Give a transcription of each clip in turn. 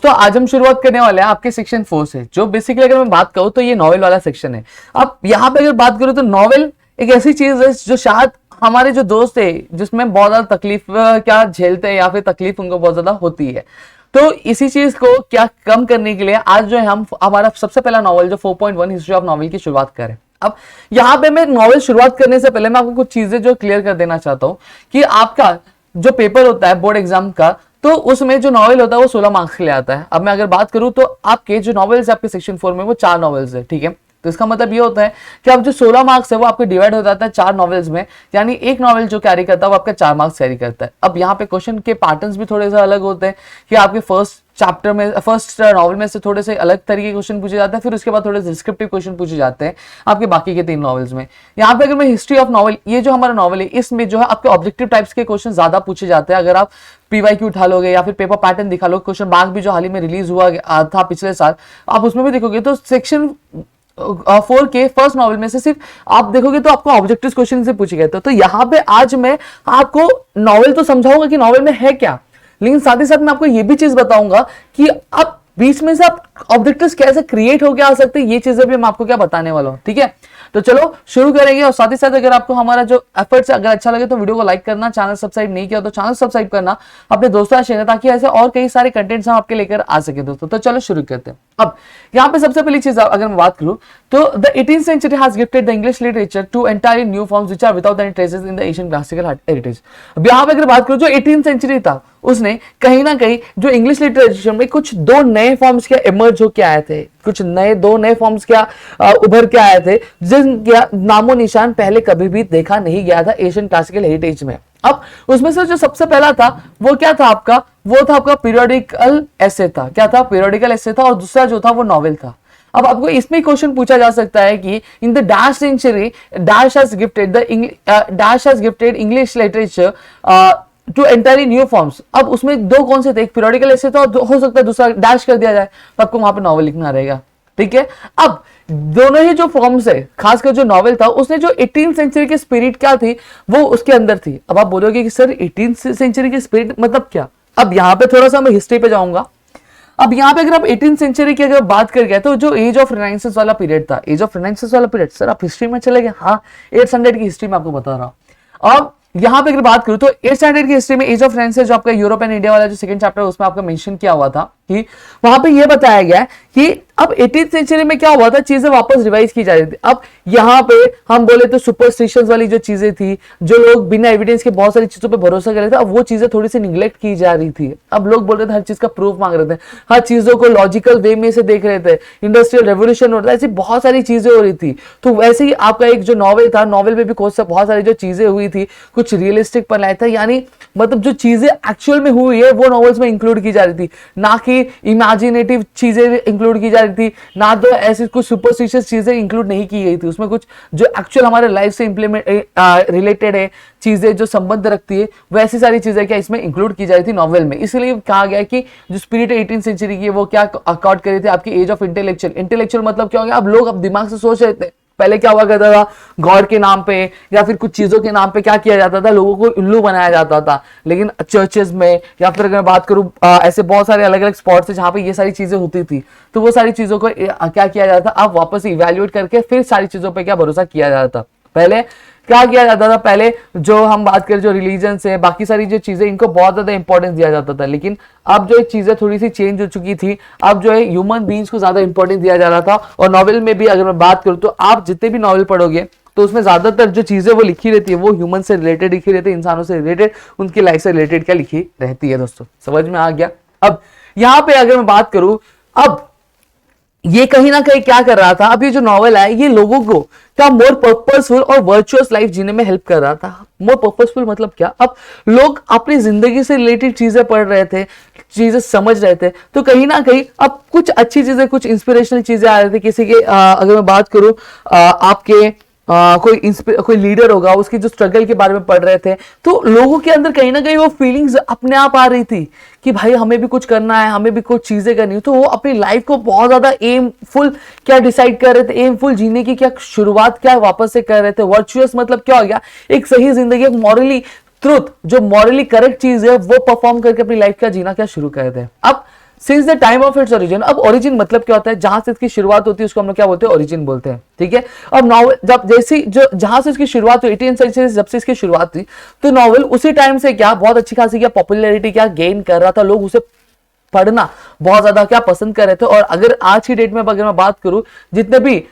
दोस्तों आज हम शुरुआत करने वाले हैं आपके सेक्शन 4 से, जो बेसिकली अगर मैं बात करूं तो ये नॉवेल वाला सेक्शन है। अब यहाँ पे अगर बात करूं तो नॉवेल एक ऐसी चीज है जो शायद हमारे जो दोस्त है जिसमें बहुत ज्यादा तकलीफ क्या झेलते हैं या फिर तकलीफ उनको बहुत ज्यादा होती है, तो इसी चीज को क्या कम करने के लिए आज जो है हम हमारा सबसे पहला नॉवेल जो 4.1 हिस्ट्री ऑफ नॉवेल की शुरुआत करें। अब यहाँ पे मैं नॉवेल शुरुआत करने से पहले मैं आपको कुछ चीजें जो क्लियर कर देना चाहता हूँ कि आपका जो पेपर होता है बोर्ड एग्जाम का, तो उसमें जो नॉवेल होता है वो 16 मार्क्स के लिए आता है। अब मैं अगर बात करूं तो आपके जो नॉवेल्स है आपके सेक्शन 4 में वो 4 नॉवेल्स है, ठीक है। तो इसका मतलब ये होता है कि अब जो 16 मार्क्स है वो आपके डिवाइड हो जाता है 4 नॉवेल्स में, यानी एक नॉवेल जो कैरी करता है वो आपका 4 मार्क्स कैरी करता है। अब यहाँ पे क्वेश्चन के पैटर्न्स भी थोड़े से अलग होते हैं कि आपके फर्स्ट नॉवल में से थोड़े से अलग तरीके के क्वेश्चन पूछे जाते हैं, फिर उसके बाद थोड़े डिस्क्रिप्टिव क्वेश्चन पूछे जाते हैं आपके बाकी के 3 नॉवेल्स में। यहाँ पे अगर मैं हिस्ट्री ऑफ नॉवेल, ये जो हमारा नॉवेल है इसमें जो है आपके ऑब्जेक्टिव टाइप्स के क्वेश्चन ज्यादा पूछे जाते हैं। अगर आप पीवाईक्यू उठा लोगे या फिर पेपर पैटर्न दिखा लोगे, क्वेश्चन बैंक भी जो हाल ही में रिलीज हुआ था पिछले साल, आप उसमें भी देखोगे तो सेक्शन 4 के फर्स्ट नॉवेल में से सिर्फ आप देखोगे तो आपको ऑब्जेक्टिव क्वेश्चन से पूछे गए थे। तो यहाँ पे आज मैं आपको नॉवेल तो समझाऊंगा कि नॉवेल में है क्या, लेकिन साथ ही साथ मैं आपको ये भी चीज बताऊंगा कि आप बीच में से आप ऑब्जेक्टिव्स कैसे क्रिएट होकर आ सकते हैं, ये चीजें भी मैं आपको क्या बताने वाला हूं, ठीक है। तो चलो शुरू करेंगे। और साथ ही साथ अगर आपको हमारा जो एफर्ट्स अगर अच्छा लगे तो वीडियो को लाइक करना, चैनल सब्सक्राइब नहीं किया तो चैनल सब्सक्राइब करना, अपने दोस्तों से शेयर, ताकि ऐसे और कई सारे कंटेंट्स हम आपके लेकर आ सके दोस्तों। तो चलो शुरू करते हैं। अब यहाँ पे सबसे पहली चीज अगर मैं बात करूं तो the 18th century has gifted the English literature to entirely new forms which are without any traces in the Asian classical heritage। अब यहाँ पे अगर बात करूं जो 18th century था उसने कहीं ना कहीं जो इंग्लिश लिटरेचर में कुछ 2 नए फॉर्म्स क्या इमर्ज होके आए थे, कुछ 2 नए फॉर्म्स क्या उभर के आए थे जिनका नामो निशान पहले कभी भी देखा नहीं गया था एशियन क्लासिकल हेरिटेज में। अब उसमें से जो सबसे पहला था वो क्या था आपका, वो था आपका पीरियोडिकल एसे था। क्या था? पीरियोडिकल एसे था। और दूसरा जो था वो नॉवेल था। अब आपको इसमें क्वेश्चन पूछा जा सकता है कि in the dash century dash has gifted English literature to entirely new forms. अब उसमें 2 कौन से थे, एक पीरियोडिकल एसे था और हो सकता है दूसरा डैश कर दिया जाए, तो आपको वहां पे नॉवेल लिखना रहेगा, ठीक है। अब दोनों ही जो फॉर्म्स है, खासकर जो नॉवेल था उसने जो 18th सेंचुरी की स्पिरिट क्या थी वो उसके अंदर थी। अब आप बोलोगे कि सर 18th सेंचुरी की स्पिरिट मतलब क्या। अब यहाँ पे थोड़ा सा मैं हिस्ट्री पे जाऊंगा। अब यहाँ पे अगर आप 18th सेंचुरी की अगर बात कर गए तो जो एज ऑफ रिनाइंसेंस वाला पीरियड था, एज ऑफ रिनाइंसेंस वाला पीरियड, सर आप हिस्ट्री में चले गए, हाँ 800 की हिस्ट्री में आपको बता रहा हूँ। अब यहाँ पे अगर बात करूं तो 8 स्टैंडर्ड की हिस्ट्री में एज ऑफ रिनाइंसेंस जो आपका यूरोप एंड इंडिया वाला जो सेकंड चैप्टर उसमें आपका मेंशन किया हुआ था कि वहां पे ये बताया गया है कि अब 18th सेंचुरी में क्या हुआ था, चीजें वापस रिवाइज की जा रही थी। अब यहाँ पे हम बोले तो सुपरस्टिशंस वाली जो चीजें थी, जो लोग बिना एविडेंस के बहुत सारी चीजों पे भरोसा कर रहे थे, अब वो चीजें थोड़ी सी निगलेक्ट की जा रही थी। अब लोग बोल रहे थे हर चीज का प्रूफ मांग रहे थे, हर चीजों को लॉजिकल वे में से देख रहे थे, इंडस्ट्रियल रेवोल्यूशन हो रहा था, ऐसी बहुत सारी चीजें हो रही थी। तो वैसे ही आपका एक जो नॉवेल था, नॉवेल में भी बहुत सारी जो चीजें हुई थी कुछ रियलिस्टिक पर लाया था, यानी मतलब जो चीजें एक्चुअल में हुई है वो नॉवेल्स में इंक्लूड की जा रही थी, ना कि इमेजिनेटिव चीजें इंक्लूड की जा रही थी, ना तो ऐसी कुछ सुपरस्टिशियस चीजें इंक्लूड नहीं की गई थी। उसमें कुछ जो एक्चुअल हमारे लाइफ से इंप्लीमेंट रिलेटेड है, चीजें जो संबंध रखती है, वैसी सारी चीजें क्या इसमें इंक्लूड की जा रही थी नॉवेल में। इसलिए कहा गया कि जो स्पिरिट 18th सेंचुरी की वो क्या अकॉर्ड कर रही थी आपकी एज ऑफ इंटेलेक्चुअल मतलब क्या हो गया, अब लोग अब दिमाग से सोच रहे थे। पहले क्या हुआ करता था, गॉड के नाम पे या फिर कुछ चीजों के नाम पे क्या किया जाता था, लोगों को उल्लू बनाया जाता था। लेकिन चर्चेस में या फिर अगर मैं बात करूं ऐसे बहुत सारे अलग अलग स्पॉट्स है जहां पे ये सारी चीजें होती थी, तो वो सारी चीजों को क्या किया जाता था, अब वापस इवैल्यूएट करके फिर सारी चीजों पे क्या भरोसा किया जाता था। पहले क्या किया जाता था, पहले जो हम बात करें जो रिलीजन है, बाकी सारी जो चीजें, इनको बहुत ज्यादा इंपॉर्टेंस दिया जाता था। लेकिन अब जो चीजें थोड़ी सी चेंज हो चुकी थी, अब जो है ह्यूमन बीइंग्स को ज्यादा इंपॉर्टेंस दिया जा रहा था। और नॉवेल में भी अगर मैं बात करूं तो आप जितने भी नॉवेल पढ़ोगे तो उसमें ज्यादातर जो चीजें वो लिखी रहती है वो ह्यूमन से रिलेटेड लिखी रहती है, इंसानों से रिलेटेड, उनकी लाइफ से रिलेटेड क्या लिखी रहती है। दोस्तों समझ में आ गया। अब यहाँ पे अगर मैं बात करूं, अब ये कहीं ना कहीं क्या कर रहा था, अब ये जो नॉवेल है ये लोगों को क्या मोर पर्पसफुल और वर्चुअस लाइफ जीने में हेल्प कर रहा था। मोर पर्पसफुल मतलब क्या, अब लोग अपनी जिंदगी से रिलेटेड चीजें पढ़ रहे थे, चीजें समझ रहे थे, तो कहीं ना कहीं अब कुछ अच्छी चीजें, कुछ इंस्पिरेशनल चीजें आ रही थी। किसी के अगर मैं बात करूं आपके कोई लीडर होगा, उसकी जो स्ट्रगल के बारे में पढ़ रहे थे, तो लोगों के अंदर कहीं ना कहीं वो फीलिंग्स अपने आप आ रही थी कि भाई हमें भी कुछ करना है, हमें भी कुछ चीजें करनी है। तो वो अपनी लाइफ को बहुत ज्यादा एमफुल क्या डिसाइड कर रहे थे, एमफुल जीने की क्या शुरुआत क्या वापस से कर रहे थे। वर्चुअस मतलब क्या हो गया, एक सही जिंदगी, एक मॉरली ट्रुथ, जो मॉरली करेक्ट चीज है वो परफॉर्म करके अपनी लाइफ का जीना क्या शुरू कर दे। अब since the time of its origin. अब ओरिजिन मतलब क्या होता है, जहां से इसकी शुरुआत होती है उसको हम लोग क्या बोलते हैं, ओरिजिन बोलते हैं, ठीक है। अब नॉवल जब जैसी जो जहां से इसकी शुरुआत हुई 18th सेंचुरी से, जब से इसकी शुरुआत हुई, तो नॉवल उसी टाइम से क्या बहुत अच्छी खासी क्या पॉपुलैरिटी क्या गेन कर रहा था, लोग उसे पढ़ना बहुत ज्यादा क्या पसंद कर रहे थे। और अगर आज की डेट में अगर मैं बात करूं, जितने भी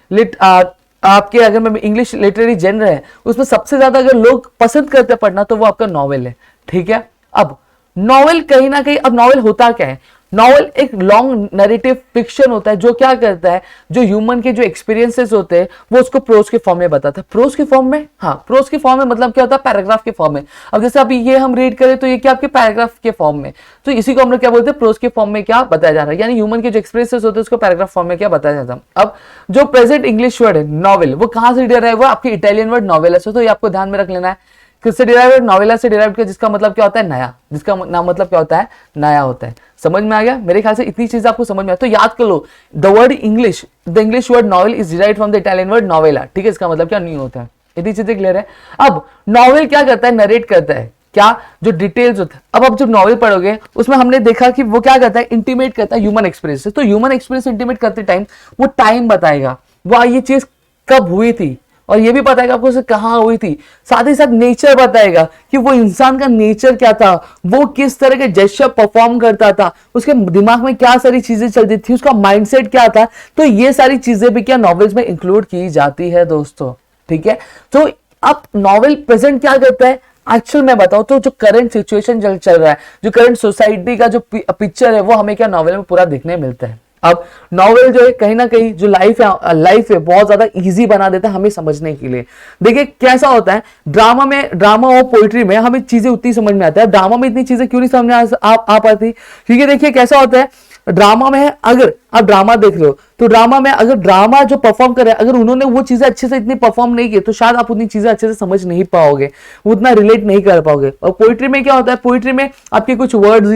आपके अगर मैं इंग्लिश लिटरेरी जेनर है उसमें सबसे ज्यादा अगर लोग पसंद करते हैं पढ़ना तो वो आपका नॉवेल है, ठीक है। अब नॉवेल कहीं ना कहीं, अब नॉवेल होता क्या है, नॉवेल एक लॉन्ग नैरेटिव फिक्शन होता है जो क्या करता है, जो ह्यूमन के जो एक्सपीरियंसेस होते हैं वो उसको प्रोज के फॉर्म में बताता है। प्रोज के फॉर्म में, हाँ प्रोज के फॉर्म में मतलब क्या होता है, पैराग्राफ के फॉर्म में। अब जैसे अभी ये हम रीड करें तो ये क्या आपके पैराग्राफ के फॉर्म में, तो इसी को हम लोग क्या बोलते हैं, प्रोज के फॉर्म में क्या बताया जा रहा है, यानी ह्यूमन के जो एक्सपीरियंसेस होते हैं उसको पैराग्राफ फॉर्म में क्या बताया जाता है। अब जो प्रेजेंट इंग्लिश वर्ड है नॉवेल, वो कहां से डिराइव है, आपके इटालियन वर्ड नॉवेला से, तो ये आपको ध्यान में रख लेना है। किससे डिराइव है, नॉवेला से डिराइव किया, जिसका मतलब क्या होता है, नया, जिसका नाम मतलब क्या होता है, नया होता है। समझ में आ गया, मेरे ख्याल से इतनी चीज आपको समझ में आया तो याद कर लो, the word English, the English word novel is derived from the Italian word novella, ठीक है, इसका मतलब क्या न्यू होता है। इतनी चीजें क्लियर है। अब नॉवेल क्या करता है, नरेट करता है क्या, जो डिटेल्स होता है। अब आप जब नॉवेल पढ़ोगे उसमें हमने देखा कि वो क्या करता है, इंटीमेट करता है ह्यूमन एक्सपीरियंस। तो ह्यूमन एक्सपीरियंस इंटीमेट करते टाइम वो टाइम बताएगा, वो ये चीज कब हुई थी, और ये भी बताएगा आपको उसे कहां हुई थी, साथ ही साथ नेचर बताएगा कि वो इंसान का नेचर क्या था, वो किस तरह के जेस्चर परफॉर्म करता था, उसके दिमाग में क्या सारी चीजें चलती थी, उसका माइंडसेट क्या था। तो ये सारी चीजें भी क्या नॉवेल्स में इंक्लूड की जाती है दोस्तों, ठीक है। तो अब नॉवेल प्रेजेंट क्या करता है, एक्चुअल में बताओ तो जो करंट सिचुएशन चल रहा है, जो करंट सोसाइटी का जो पिक्चर है वो हमें क्या नॉवेल में पूरा देखने मिलता है। अब नॉवेल जो है कहीं ना कहीं जो लाइफ है बहुत ज्यादा इजी बना देता है हमें समझने के लिए। देखिए कैसा होता है, ड्रामा और पोइट्री में हमें चीजें उतनी समझ में आती है, ड्रामा में इतनी चीजें क्यों नहीं समझ में आ पाती, क्योंकि देखिए कैसा होता है, ड्रामा में अगर आप ड्रामा देख रहे हो तो ड्रामा में अगर ड्रामा जो परफॉर्म कर रहे हैं अगर उन्होंने वो चीजें अच्छे से इतनी परफॉर्म नहीं की तो शायद आप उतनी चीजें अच्छे से समझ नहीं पाओगे, उतना रिलेट नहीं कर पाओगे। और पोइट्री में क्या होता है, पोइट्री में आपके कुछ वर्ड्स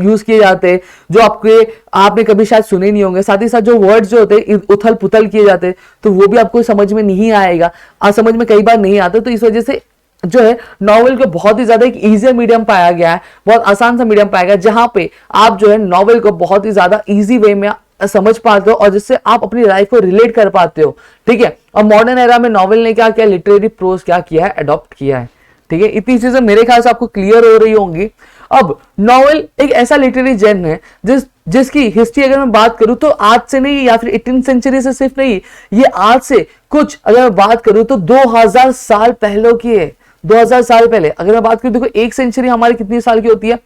यूज किए जाते हैं जो आपने कभी शायद सुने नहीं होंगे, साथ ही साथ जो वर्ड्स जो होते हैं उथल पुथल किए जाते हैं तो वो भी आपको समझ में नहीं आएगा, समझ में कई बार नहीं आता। तो इस वजह से जो है नॉवेल को बहुत ही ज्यादा एक इजी मीडियम पाया गया है, बहुत आसान सा मीडियम पाया गया जहां पे आप जो है नॉवेल को बहुत ही ज्यादा इजी वे में समझ पाते हो और जिससे आप अपनी लाइफ को रिलेट कर पाते हो, ठीक है। और मॉडर्न एरा में नॉवेल ने क्या किया, लिटरेरी प्रोज क्या किया है, अडॉप्ट किया है, ठीक है। इतनी चीजें मेरे ख्याल से आपको क्लियर हो रही होंगी। अब नॉवेल एक ऐसा लिटरेरी जेनर है जिसकी हिस्ट्री अगर मैं बात करूं तो आज से नहीं या फिर 18th सेंचुरी से सिर्फ नहीं, ये आज से कुछ अगर मैं बात करूं तो 2000 साल पहले की है। 2000 साल पहले अगर मैं बात करूं, देखो एक सेंचुरी हमारी कितनी साल की होती है,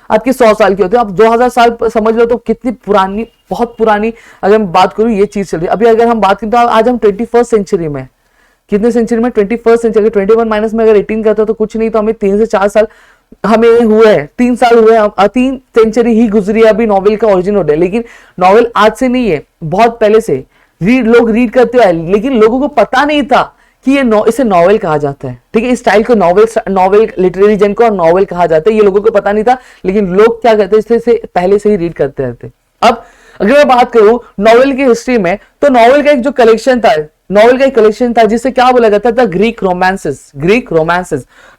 आपकी 100 साल की होती है। आप 2000 साल समझ लो तो कितनी पुरानी, बहुत पुरानी अगर मैं बात करूं ये चीज चल रही है। अभी अगर हम बात करें तो आज हम 21st सेंचुरी में, कितने सेंचुरी में, 21st सेंचुरी, 21 माइनस में अगर 18 करते हो तो कुछ नहीं, तो हमें 3 से 4 साल हमें हुए हैं, 3 साल हुए हैं, 3 सेंचुरी ही गुजरी है अभी नॉवेल का ओरिजिन हो रहा है। लेकिन नॉवेल आज से नहीं है, बहुत पहले से लोग रीड करते आए, लेकिन लोगों को पता नहीं था कि इसे नॉवेल कहा जाता है, ठीक है। इस स्टाइल को नॉवेल लिटरेरी जेन को नॉवेल कहा जाता है, ये लोगों को पता नहीं था, लेकिन लोग क्या करते इसे पहले से ही रीड करते रहते। अब अगर मैं बात करूं नॉवेल की हिस्ट्री में तो नॉवेल का एक जो कलेक्शन था, नॉवेल का एक कलेक्शन था जिसे क्या बोला जाता था, ग्रीक रोमांसेस,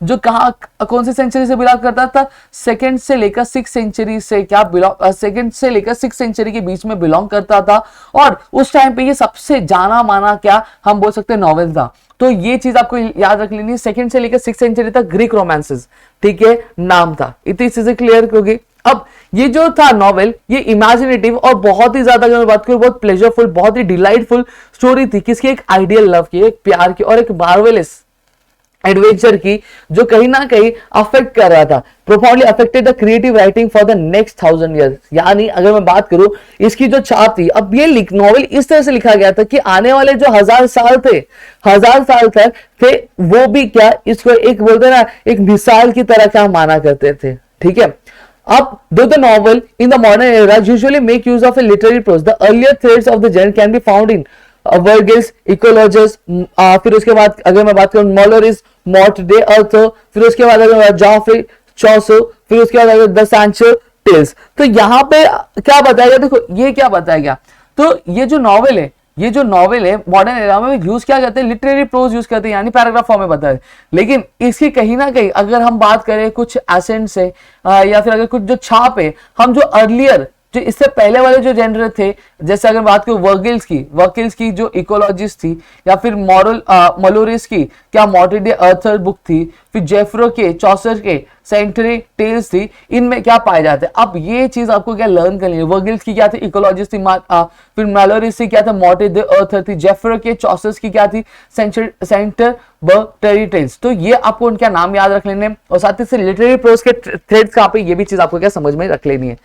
जो कौन से सेंचुरी से बिलोंग करता था, सेकंड से लेकर 6 सेंचुरी से क्या सेकंड से लेकर 6 सेंचुरी के बीच में बिलोंग करता था। और उस टाइम पे ये सबसे जाना माना क्या हम बोल सकते हैं नॉवेल था। तो ये चीज आपको याद रख लेनी है, सेकंड से लेकर 6 सेंचुरी तक ग्रीक रोमांसेस, ठीक है, नाम था। इतनी चीजें क्लियर होगी। अब ये जो था नॉवेल, ये इमेजिनेटिव और बहुत ही ज्यादा अगर मैं बात करूं बहुत प्लेजरफुल, बहुत ही डिलाइटफुल स्टोरी थी। किसकी, एक आइडियल लव की, एक प्यार की और एक मार्वेलस एडवेंचर की, जो कहीं ना कहीं अफेक्ट कर रहा था, profoundly affected the creative writing for the next 1000 years। यानी अगर मैं बात करूं इसकी जो छाप थी, अब ये नॉवेल इस तरह से लिखा गया था कि आने वाले जो 1000 साल थे, 1000 साल तक थे, वो भी क्या इसको एक बोलते ना एक मिसाल की तरह क्या माना करते थे, ठीक है। Up, though the novel in the modern era usually make use of a literary prose, the earlier threads of the genre can be found in Virgil's Eclogus, फिर उसके बाद अगर मैं बात करूं Malory's Morte d'Arthur, फिर उसके बाद अगर Geoffrey Chaucer, फिर उसके बाद अगर The Sancho Tales। तो यहाँ पे क्या बताया गया, देखो ये क्या बताया गया, तो ये जो नॉवेल है मॉडर्न एरा में यूज क्या करते हैं, लिटरेरी प्रोज यूज करते हैं, यानी पैराग्राफ फॉर्म में बताते हैं। लेकिन इसकी कहीं ना कहीं अगर हम बात करें कुछ एसेंट से या फिर अगर कुछ जो छाप है, हम जो अर्लियर जो इससे पहले वाले जो जेनर थे, जैसे अगर बात करूं वर्गिल्स की जो इकोलॉजिस्ट थी, या फिर मलोरिस की क्या मॉडर्न डे अर्थर बुक थी, फिर जेफरो के, चौसर के सेंचुरी टेल्स थी, इनमें क्या पाए जाते हैं। अब ये चीज आपको क्या लर्न करनी है। वर्गिल्स की क्या थी, इकोलॉजिस्ट थी, फिर मलोरिस की क्या था, मॉडर्न डे अर्थर थी, जेफरो के, चौसर की क्या थी, सेंटर बर्टरी टेल्स। तो ये आपको उनका नाम याद रख लेने, और साथ ही से लिटरेरी प्रोज के थ्रेड्स कहां पे, ये भी चीज आपको क्या समझ में रख लेनी है,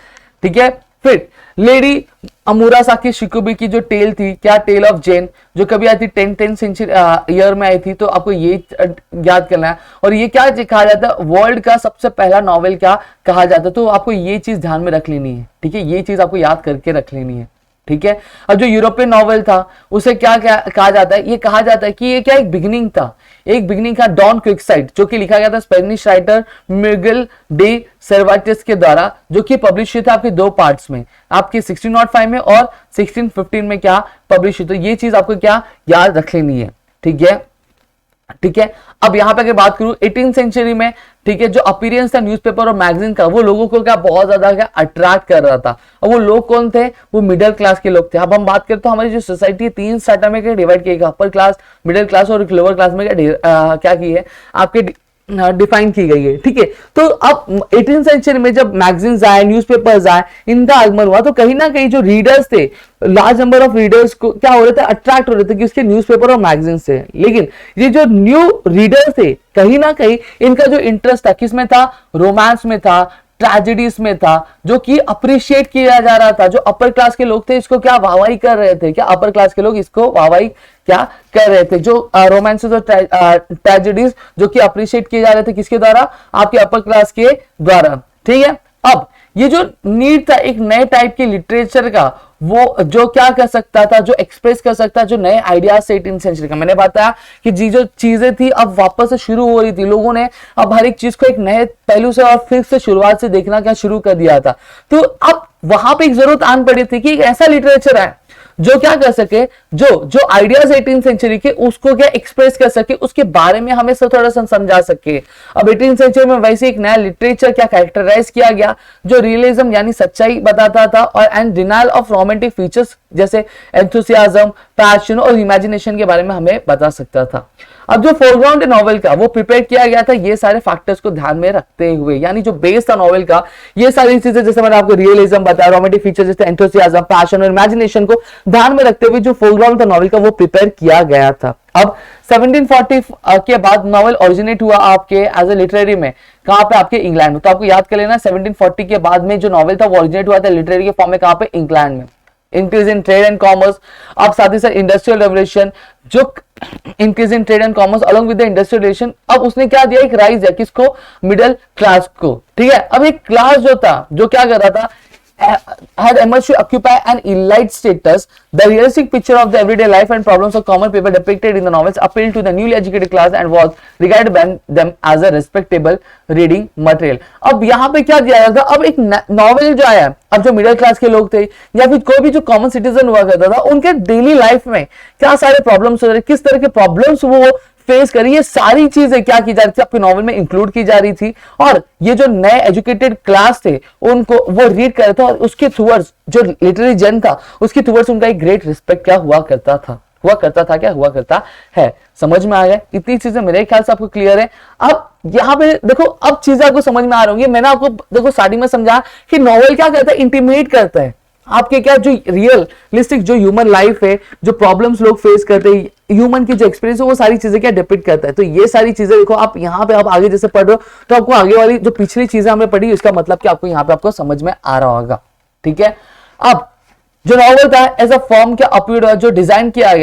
ठीक है। फिर लेडी अमुरासाकी शिकुबी की जो टेल थी, क्या टेल ऑफ जेन, जो कभी आई थी 10th सेंचुरी ईयर में आई थी, तो आपको ये याद करना है। और ये क्या कहा जाता है, वर्ल्ड का सबसे पहला नॉवेल क्या कहा जाता है, तो आपको ये चीज ध्यान में रख लेनी है, ठीक है। ये चीज आपको याद करके रख लेनी है, ठीक है। अब जो यूरोपियन नॉवेल था उसे क्या कहा जाता है, ये कहा जाता है कि ये क्या एक बिगिनिंग था डॉन क्विकसाइट, जो कि लिखा गया था स्पेनिश राइटर मिगेल डे सर्वाटिस के द्वारा, जो कि पब्लिश हुई था आपके 2 पार्ट्स में, आपके 1605 में और 1615 में क्या पब्लिश हुई। तो ये चीज आपको क्या याद रख लेनी है, ठीक है। अब यहां पे अगर बात करूं 18th सेंचुरी में, ठीक है, जो अपीयरेंस था न्यूज़पेपर और मैगजीन का, वो लोगों को क्या बहुत ज्यादा क्या अट्रैक्ट कर रहा था। और वो लोग कौन थे, वो मिडिल क्लास के लोग थे। अब हम बात करते हैं हमारी जो सोसाइटी 3 स्ट्रैटा में क्या डिवाइड किया गया, अपर क्लास, मिडिल क्लास और लोअर क्लास में क्या की है आपके डिफाइन की गई है, ठीक है। तो अब 18th सेंचुरी में जब मैगजीन्स आए, न्यूज़पेपर्स आए, इनका आगमन हुआ, तो कहीं ना कहीं जो रीडर्स थे, लार्ज नंबर ऑफ रीडर्स को क्या हो रहे थे, अट्रैक्ट हो रहे थे कि उसके न्यूज़पेपर और मैगजीन से। लेकिन ये जो न्यू रीडर्स थे, कहीं ना कहीं इनका जो इंटरेस्ट था किसमें था, रोमांस में था, ट्रेजेडीज में था, जो कि अप्रिशिएट किया जा रहा था। जो अपर क्लास के लोग थे इसको क्या वाहवाही कर रहे थे, क्या अपर क्लास के लोग इसको वाहवाही क्या कर रहे थे। जो रोमांसेस और ट्रेजेडीज जो कि अप्रिशिएट किए जा रहे थे किसके द्वारा, आपके अपर क्लास के द्वारा, ठीक है। अब ये जो नीड था एक नए टाइप के लिटरेचर का, वो जो क्या कर सकता था, जो एक्सप्रेस कर सकता, जो नए आइडियाज से 18th सेंचुरी का, मैंने बताया कि जी जो चीजें थी अब वापस से शुरू हो रही थी, लोगों ने अब हर एक चीज को एक नए पहलू से और फिर से शुरुआत से देखना क्या शुरू कर दिया था। तो अब वहां पे एक जरूरत आन पड़ी थी कि एक ऐसा लिटरेचर है जो क्या कर सके, जो आइडियाज 18th सेंचुरी के उसको क्या एक्सप्रेस कर सके, उसके बारे में हमें सब थोड़ा सा समझा सके। अब 18th सेंचुरी में वैसे एक नया लिटरेचर क्या कैरेक्टराइज किया गया, जो रियलिज्म यानी सच्चाई बताता था, और and denial of romantic features जैसे एंथुसियाज्म, पैशन और इमेजिनेशन के बारे में हमें बता सकता था। अब जो फोरग्राउंड है नॉवेल का वो प्रिपेयर किया गया था ये सारे फैक्टर्स को ध्यान में रखते हुए, यानी जो बेस था नॉवेल का, ये सारी चीजें जैसे मैंने आपको रियलिज्म बताया, रोमांटिक फीचर जैसे एंथुसियाज्म, पैशन और इमेजिनेशन को ध्यान में रखते हुए जो फोरग्राउंड था नॉवेल का वो प्रिपेयर किया गया था। अब 1740 के बाद नॉवेल ओरिजिनेट हुआ आपके एज ए लिटरेरी में, कहां पे, आपके इंग्लैंड में। तो आपको याद कर लेना 1740 के बाद में जो नॉवेल था वो ओरिजिनेट हुआ था लिटरेरी के फॉर्म में, कहां पे, इंग्लैंड में। Increase in trade and commerce, अब साथ ही साथ इंडस्ट्रियल रेवोल्यूशन, जो increase in trade and commerce along with the industrial revolution, अब उसने क्या दिया, एक राइज है किसको, मिडिल क्लास को, ठीक है। अब एक क्लास जो था जो क्या कर रहा था, had emerged to occupy an elite status. The realistic picture of the everyday life and problems of common people depicted in the novels appealed to the newly educated class and was regarded by them as a respectable reading material. अब यहाँ पे क्या दिया जाता था, अब एक novel जो आया, अब जो मिडिल क्लास के लोग थे या फिर कोई भी जो कॉमन सिटीजन हुआ करता था, उनके डेली लाइफ में क्या सारे प्रॉब्लम्स हो रहे, किस तरह के प्रॉब्लम्स वो फेस करी, ये सारी चीजें क्या की जा रही थी, आपके नॉवेल में इंक्लूड की जा रही थी। और ये जो नए एजुकेटेड क्लास थे उनको वो रीड कर रहे थे, और उसके टुवर्ड्स जो लिटरेरी जन था उसके टुवर्ड्स उनका एक ग्रेट रिस्पेक्ट क्या हुआ करता था, है। समझ में आ गया, इतनी चीजें मेरे ख्याल से आपको क्लियर है। अब यहाँ पे देखो, अब चीजें आपको समझ में आ रही होंगी। मैंने आपको देखो स्टार्टिंग में समझा कि नॉवेल क्या करता है, इंटीमेट करता है आपके क्या जो रियलिस्टिक जो ह्यूमन लाइफ है, जो प्रॉब्लम्स लोग फेस करते हैं, ह्यूमन की जो एक्सपीरियंस है, वो सारी चीजें क्या डिपिक्ट करता है। तो ये सारी चीजें देखो आप यहाँ पे आप आगे जैसे पढ़ रहे हो तो आपको आगे वाली जो पिछली चीजें हमने पढ़ी इसका मतलब कि आपको यहाँ पे आपको समझ में आ रहा होगा, ठीक है। अब जो नॉवल था एज अ फॉर्म क्या अपीयर्ड हुआ, जो डिजाइन किया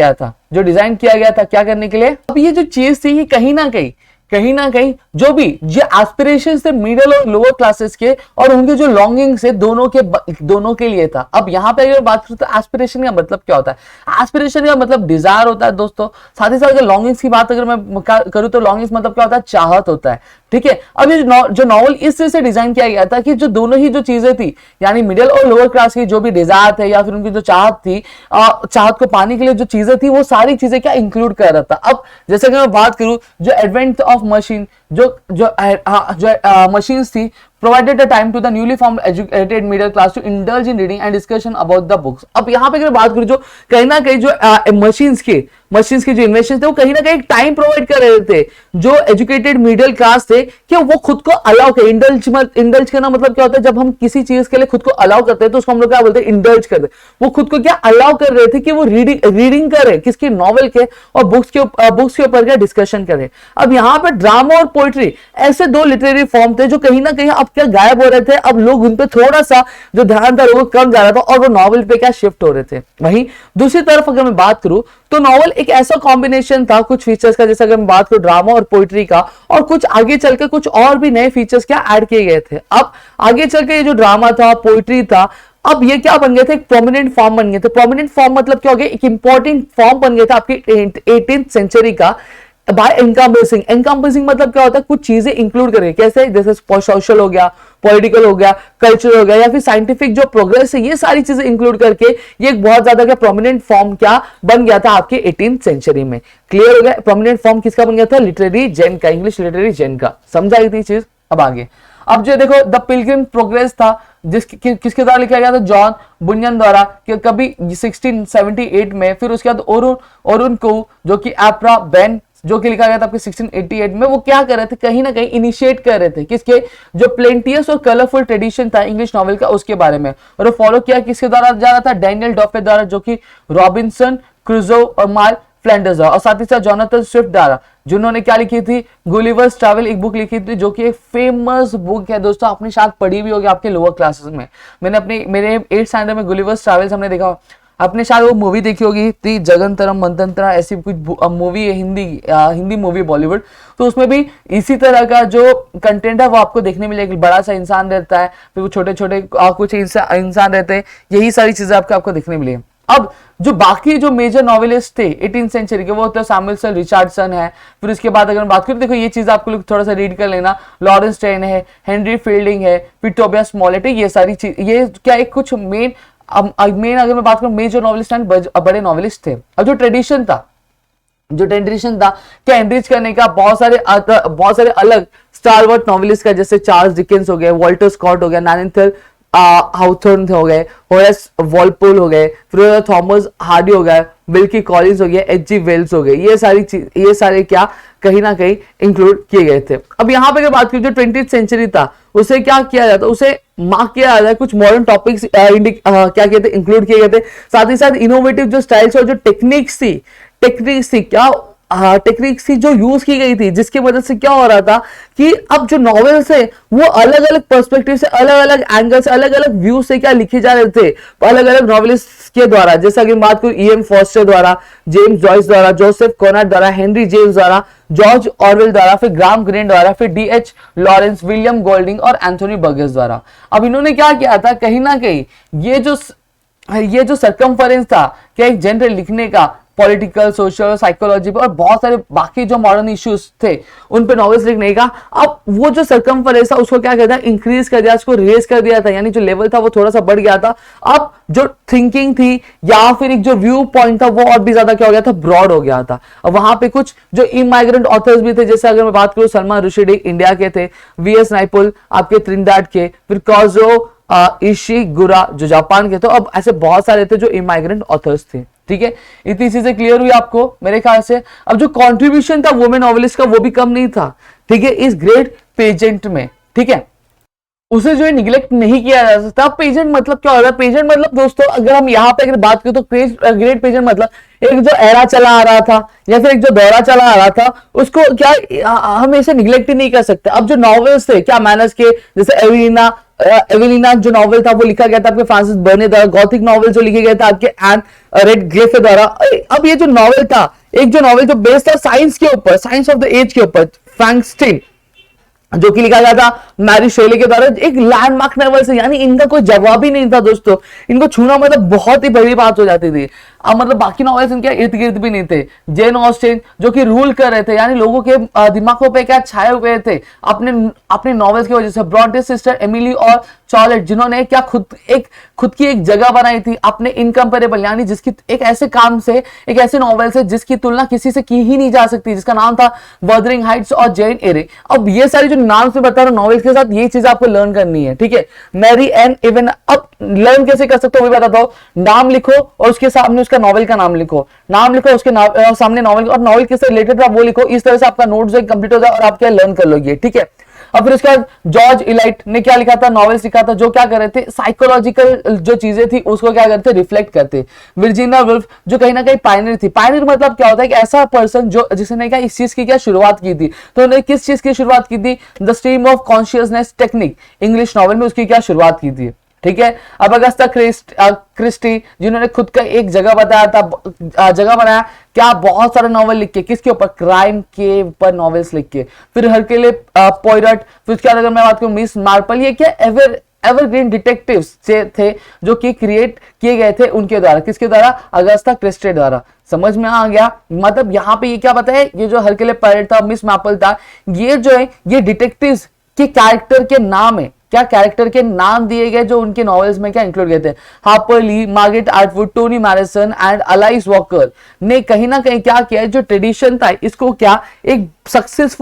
गया था क्या करने के लिए। अब ये जो चीज थी ये कहीं ना कहीं जो भी जो एस्पिरेशंस थे मिडिल और लोअर क्लासेस के और उनके जो लॉन्गिंग्स है दोनों के लिए था। अब यहाँ पे अगर बात करूं तो एस्पिरेशन का मतलब क्या होता है, एस्पिरेशन का मतलब डिजायर होता है दोस्तों। साथ ही साथ अगर लॉन्गिंग्स की बात अगर मैं करूं तो लॉन्गिंग्स मतलब क्या होता है, चाहत होता है, ठीक है। अब ये जो नॉवल इस तरह से डिजाइन किया गया था कि जो दोनों ही जो चीजें थी, यानी मिडिल और लोअर क्लास की जो भी डिजायर थे या फिर उनकी जो चाहत थी, चाहत को पाने के लिए जो चीजें थी वो सारी चीजें क्या इंक्लूड कर रहा था। अब जैसे कि मैं बात करूं जो एडवेंट ऑफ मशीन, जो मशीन्स थी provided a time to the newly formed educated middle class to indulge in reading and discussion about the books। अब यहाँ पे अगर बात करूँ, जो कहीं ना कहीं जो मशीन्स के जो इन्वेंशन थे वो कहीं ना कहीं टाइम प्रोवाइड कर रहे थे जो एजुकेटेड मिडिल क्लास थे कि वो खुद को अलाउ करें। इंडल्ज करना मतलब क्या होता है, जब हम किसी चीज के लिए खुद को अलाउ करते हैं तो उसको हम लोग क्या बोलते हैं, इंडल्ज करते हैं। वो खुद को क्या अलाउ कर रहे थे कि वो रीडिंग करे, किसकी, नॉवेल के और बुक्स के ऊपर क्या डिस्कशन करें। अब यहाँ पे ड्रामा और पोइट्री ऐसे दो लिटरेरी फॉर्म थे जो कहीं ना कहीं अब क्या गायब हो रहे थे। अब लोग उन पे थोड़ा सा जो ध्यान था वो कम जा रहा था और वो नॉवेल पे क्या शिफ्ट हो रहे थे। वहीं दूसरी तरफ अगर मैं बात करूं तो नॉवेल एक ऐसा कॉम्बिनेशन था कुछ फीचर्स का, जैसे अगर मैं बात करूं ड्रामा और पोइट्री का, और कुछ आगे चलकर कुछ और भी नए फीचर्स क्या ऐड किए गए थे। अब आगे चलकर ये जो ड्रामा था, पोइट्री था, अब ये क्या बन गए थे, एक प्रोमिनेंट फॉर्म बन गए थे। प्रोमिनेंट फॉर्म मतलब क्या हो गया, एक इंपॉर्टेंट फॉर्म बन गया था आपकी 18th सेंचुरी का बाय एनकम्बसिंग। एनकम्बसिंग मतलब क्या होता है, कुछ चीजें इंक्लूड करके, कैसे, जैसे सोशल हो गया, पॉलिटिकल हो गया, कल्चर हो गया, या फिर साइंटिफिक जो प्रोग्रेस है, ये सारी चीजें इंक्लूड करके ये एक बहुत ज्यादा क्या प्रोमिनेंट फॉर्म क्या बन गया था आपके 18th सेंचुरी में। क्लियर हो गया, प्रोमिनेंट फॉर्म किसका बन गया था, लिटरेरी जेन का, इंग्लिश लिटरेरी जेन का। समझ आई थी चीज। अब आगे, अब जो देखो द पिलग्रिम प्रोग्रेस था किसके द्वारा लिखा गया था, जॉन बुनियन द्वारा, कि कभी 1678 में। फिर उसके बाद ओरुन को जो कि एप्रा बेन जो कि लिखा गया था आपके 1688 में। वो क्या कर रहे थे, कहीं ना कहीं इनिशिएट कर रहे थे किसके, जो प्लेंटियस और कलरफुल ट्रेडिशन था इंग्लिश नॉवेल का, उसके बारे में। और वो फॉलो किया किसके द्वारा जा रहा था, डैनियल डॉफे द्वारा, जो कि रॉबिन्सन क्रूजो और मार्क फ्लैंडर्स, और साथ ही साथ जोनाथन स्विफ्ट द्वारा, जिन्होंने क्या लिखी थी, गुलिवर्स ट्रैवल, एक बुक लिखी थी जो कि एक फेमस बुक है दोस्तों, आपने शायद पढ़ी भी होगी आपके लोअर क्लासेस में। मेरे 8th स्टैंडर्ड में गुलिवर्स ट्रैवल्स हमने देखा, आपने शायद वो मूवी देखी होगी थी, जगंतरम मंतंत्रा, ऐसी कुछ मूवी है, हिंदी मूवी बॉलीवुड। तो उसमें भी इसी तरह का जो कंटेंट है वो आपको देखने मिलेगा। बड़ा सा इंसान रहता है, फिर वो छोटे छोटे कुछ इंसान रहते हैं, यही सारी चीजें आपको देखने मिलेगी। अब जो बाकी जो मेजर नॉवेलिस्ट थे 18th सेंचुरी के, वो तो सैमुअल रिचर्डसन है। फिर उसके बाद अगर बात करें, देखो ये चीज आपको लोग थोड़ा सा रीड कर लेना, लॉरेंस टेन है, हेनरी फील्डिंग है, फिर टोबियास स्मॉलेट है, ये सारी चीज, ये क्या एक कुछ मेन अगर मैं बात करूं मेजर नॉवेलिस्ट एंड बड़े नॉवेलिस्ट थे। अब जो ट्रेडिशन था क्या एनरिच करने का, बहुत सारे अलग स्टारवर्ट नॉवेलिस्ट का, जैसे चार्ल्स डिकेंस हो गए, वॉल्टर स्कॉट हो गया, नाथानियल हाउथॉर्न हो गए, होरेस वॉलपोल हो गए, फिर थॉमस हार्डी हो गया, विल्की कॉलिंस हो गया, एच.जी. वेल्स हो गए, ये सारे क्या कहीं ना कहीं इंक्लूड किए गए थे। अब यहाँ पे अगर बात करें जो 20th सेंचुरी था, उसे क्या किया जाता, उसे मार्क किया जाता है, कुछ मॉडर्न टॉपिक्स क्या कहते हैं, इंक्लूड किए गए थे। साथ ही साथ इनोवेटिव जो स्टाइल्स और जो टेक्निक्स थी टेक्निक्स थी जो यूज की गई थी, जिसकी वजह से क्या हो रहा था कि अब जो नॉवेल्स है वो अलग अलग पर्सपेक्टिव से, अलग अलग एंगल से, अलग अलग व्यू से क्या लिखे जा रहे थे अलग अलग नॉवेलिस्ट के द्वारा। जैसा कि बात करूं E.M. फॉस्टर द्वारा, जेम्स जॉयस द्वारा, जोसेफ कॉनराड द्वारा, हेनरी जेम्स द्वारा, जॉर्ज ऑरवेल द्वारा, फिर ग्राम ग्रीन द्वारा, फिर D.H. लॉरेंस, विलियम गोल्डिंग और एंथोनी बर्गेस द्वारा। अब इन्होंने क्या किया था, कहीं ना कहीं ये जो सरकमफरेंस था क्या एक जनरल लिखने का, पॉलिटिकल, सोशल, साइकोलॉजी और बहुत सारे बाकी जो मॉडर्न इश्यूज थे उन पे नॉवेल्स लिखने का, अब वो जो सरकमफरेंस था उसको क्या कहता है, इंक्रीज कर दिया, उसको रेज कर दिया था, यानी जो लेवल था वो थोड़ा सा बढ़ गया था। अब जो थिंकिंग थी या फिर एक जो व्यू पॉइंट था वो और भी ज्यादा क्या हो गया था, ब्रॉड हो गया था। अब वहां पे कुछ जो इमाइग्रेंट ऑथर्स भी थे, जैसे अगर मैं बात करूं सलमान रुश्दी इंडिया के थे, V.S. नाइपुल आपके त्रिनिदाद के, फिर काजुओ इशिगुरा जो जापान के। तो अब ऐसे बहुत सारे थे जो इमाइग्रेंट ऑथर्स थे। ठीक है, इतनी चीजें क्लियर हुई आपको मेरे ख्याल से। अब जो कंट्रीब्यूशन था वुमेन नॉवेलिस्ट का वो भी कम नहीं था, ठीक है, इस ग्रेट पेजेंट में, ठीक है, उसे जो है निगलेक्ट नहीं किया जा सकता। पेजेंट मतलब क्या होता है, पेजेंट मतलब दोस्तों अगर हम यहाँ पे अगर बात करें तो ग्रेट पेजेंट मतलब एक जो एरा चला आ रहा था या फिर एक जो दौरा चला आ रहा था, उसको क्या हम ऐसे निगलेक्ट ही नहीं कर सकते। अब जो नॉवेल्स थे क्या मैनर्स के, जैसे एवेलिना जो नॉवेल था वो लिखा गया था आपके फ्रांसिस बर्ने द्वारा, गॉथिक नॉवेल जो लिखे गए थे आपके एन रेडक्लिफ द्वारा। अब ये जो नॉवेल था, एक जो नॉवेल जो बेस्ड था साइंस के ऊपर, साइंस ऑफ द एज के ऊपर, फ्रैंकस्टीन जो कि लिखा गया था मैरी शेले के द्वारा, एक लैंडमार्क नॉवेल से, यानी इनका कोई जवाब ही नहीं था दोस्तों, इनको छूना मतलब बहुत ही बड़ी बात हो जाती थी। मतलब बाकी नॉवेल्स इनके इर्द गिर्द भी नहीं थे। जेन ऑस्टिन जो कि रूल कर रहे थे, यानी लोगों के दिमागों पे क्या छाए हुए थे अपने अपने नॉवेल्स की वजह से। ब्रॉन्टे सिस्टर एमिली और चार्लेट जिन्होंने क्या खुद की एक जगह बनाई थी अपने इनकम्पेरेबल, यानी जिसकी एक ऐसे काम से, एक ऐसे नॉवेल से जिसकी तुलना किसी से की ही नहीं जा सकती, जिसका नाम था वर्दरिंग हाइट्स और जेन एरे। अब ये सारी जो नाम से बता रहा हूं नॉवेल्स के साथ, ये चीज आपको लर्न करनी है, ठीक है। मैरी एन इवन, अब लर्न कैसे कर सकते हो वो बताता हूं। नाम लिखो और उसके सामने उसका नॉवेल का नाम लिखो, नाम लिखो उसके सामने नॉवेल, और नॉवेल किससे रिलेटेड आप वो लिखो। इस तरह से आपका नोट जो कंप्लीट हो जाए और आप क्या लर्न कर लोगे, ठीक है। अब फिर उसके बाद जॉर्ज इलाइट ने क्या लिखा था, नॉवेल्स लिखा था, जो क्या कर रहे थे, साइकोलॉजिकल जो चीजें थी उसको क्या करते, रिफ्लेक्ट करते। वर्जीनिया वुल्फ जो कहीं ना कहीं पायनियर थी। पायनियर मतलब क्या होता है, कि ऐसा पर्सन जो जिसने क्या इस चीज की क्या शुरुआत की थी। तो उन्होंने किस चीज की शुरुआत की थी, the stream of consciousness technique English novel में उसकी क्या शुरुआत की थी, ठीक है। अब अगस्ता क्रिस्टी जिन्होंने खुद का एक जगह बताया था, जगह बनाया क्या, बहुत सारे नॉवेल लिख के, किसके ऊपर, क्राइम के ऊपर नॉवेल्स लिख के। फिर हरकेले पोयरट, फिर उसके बाद अगर मैं बात करूं मिस मार्पल, ये क्या एवरग्रीन डिटेक्टिव्स थे जो कि क्रिएट किए गए थे उनके द्वारा, किसके द्वारा, अगस्ता क्रिस्टी द्वारा। समझ में आ गया, मतलब यहाँ पे ये क्या बताया, ये जो हरकेले पोयरट था, मिस मार्पल था, ये जो है ये डिटेक्टिव्स के कैरेक्टर के नाम है, क्या कैरेक्टर के नाम दिए गए जो उनके नॉवेल्स में क्या इंक्लूड गए थे। Harper Lee, Margaret Atwood, Toni Morrison and Alice Walker ने कहीं ना कहीं क्या किया, जो ट्रेडिशन था इसको क्या एक सक्सेस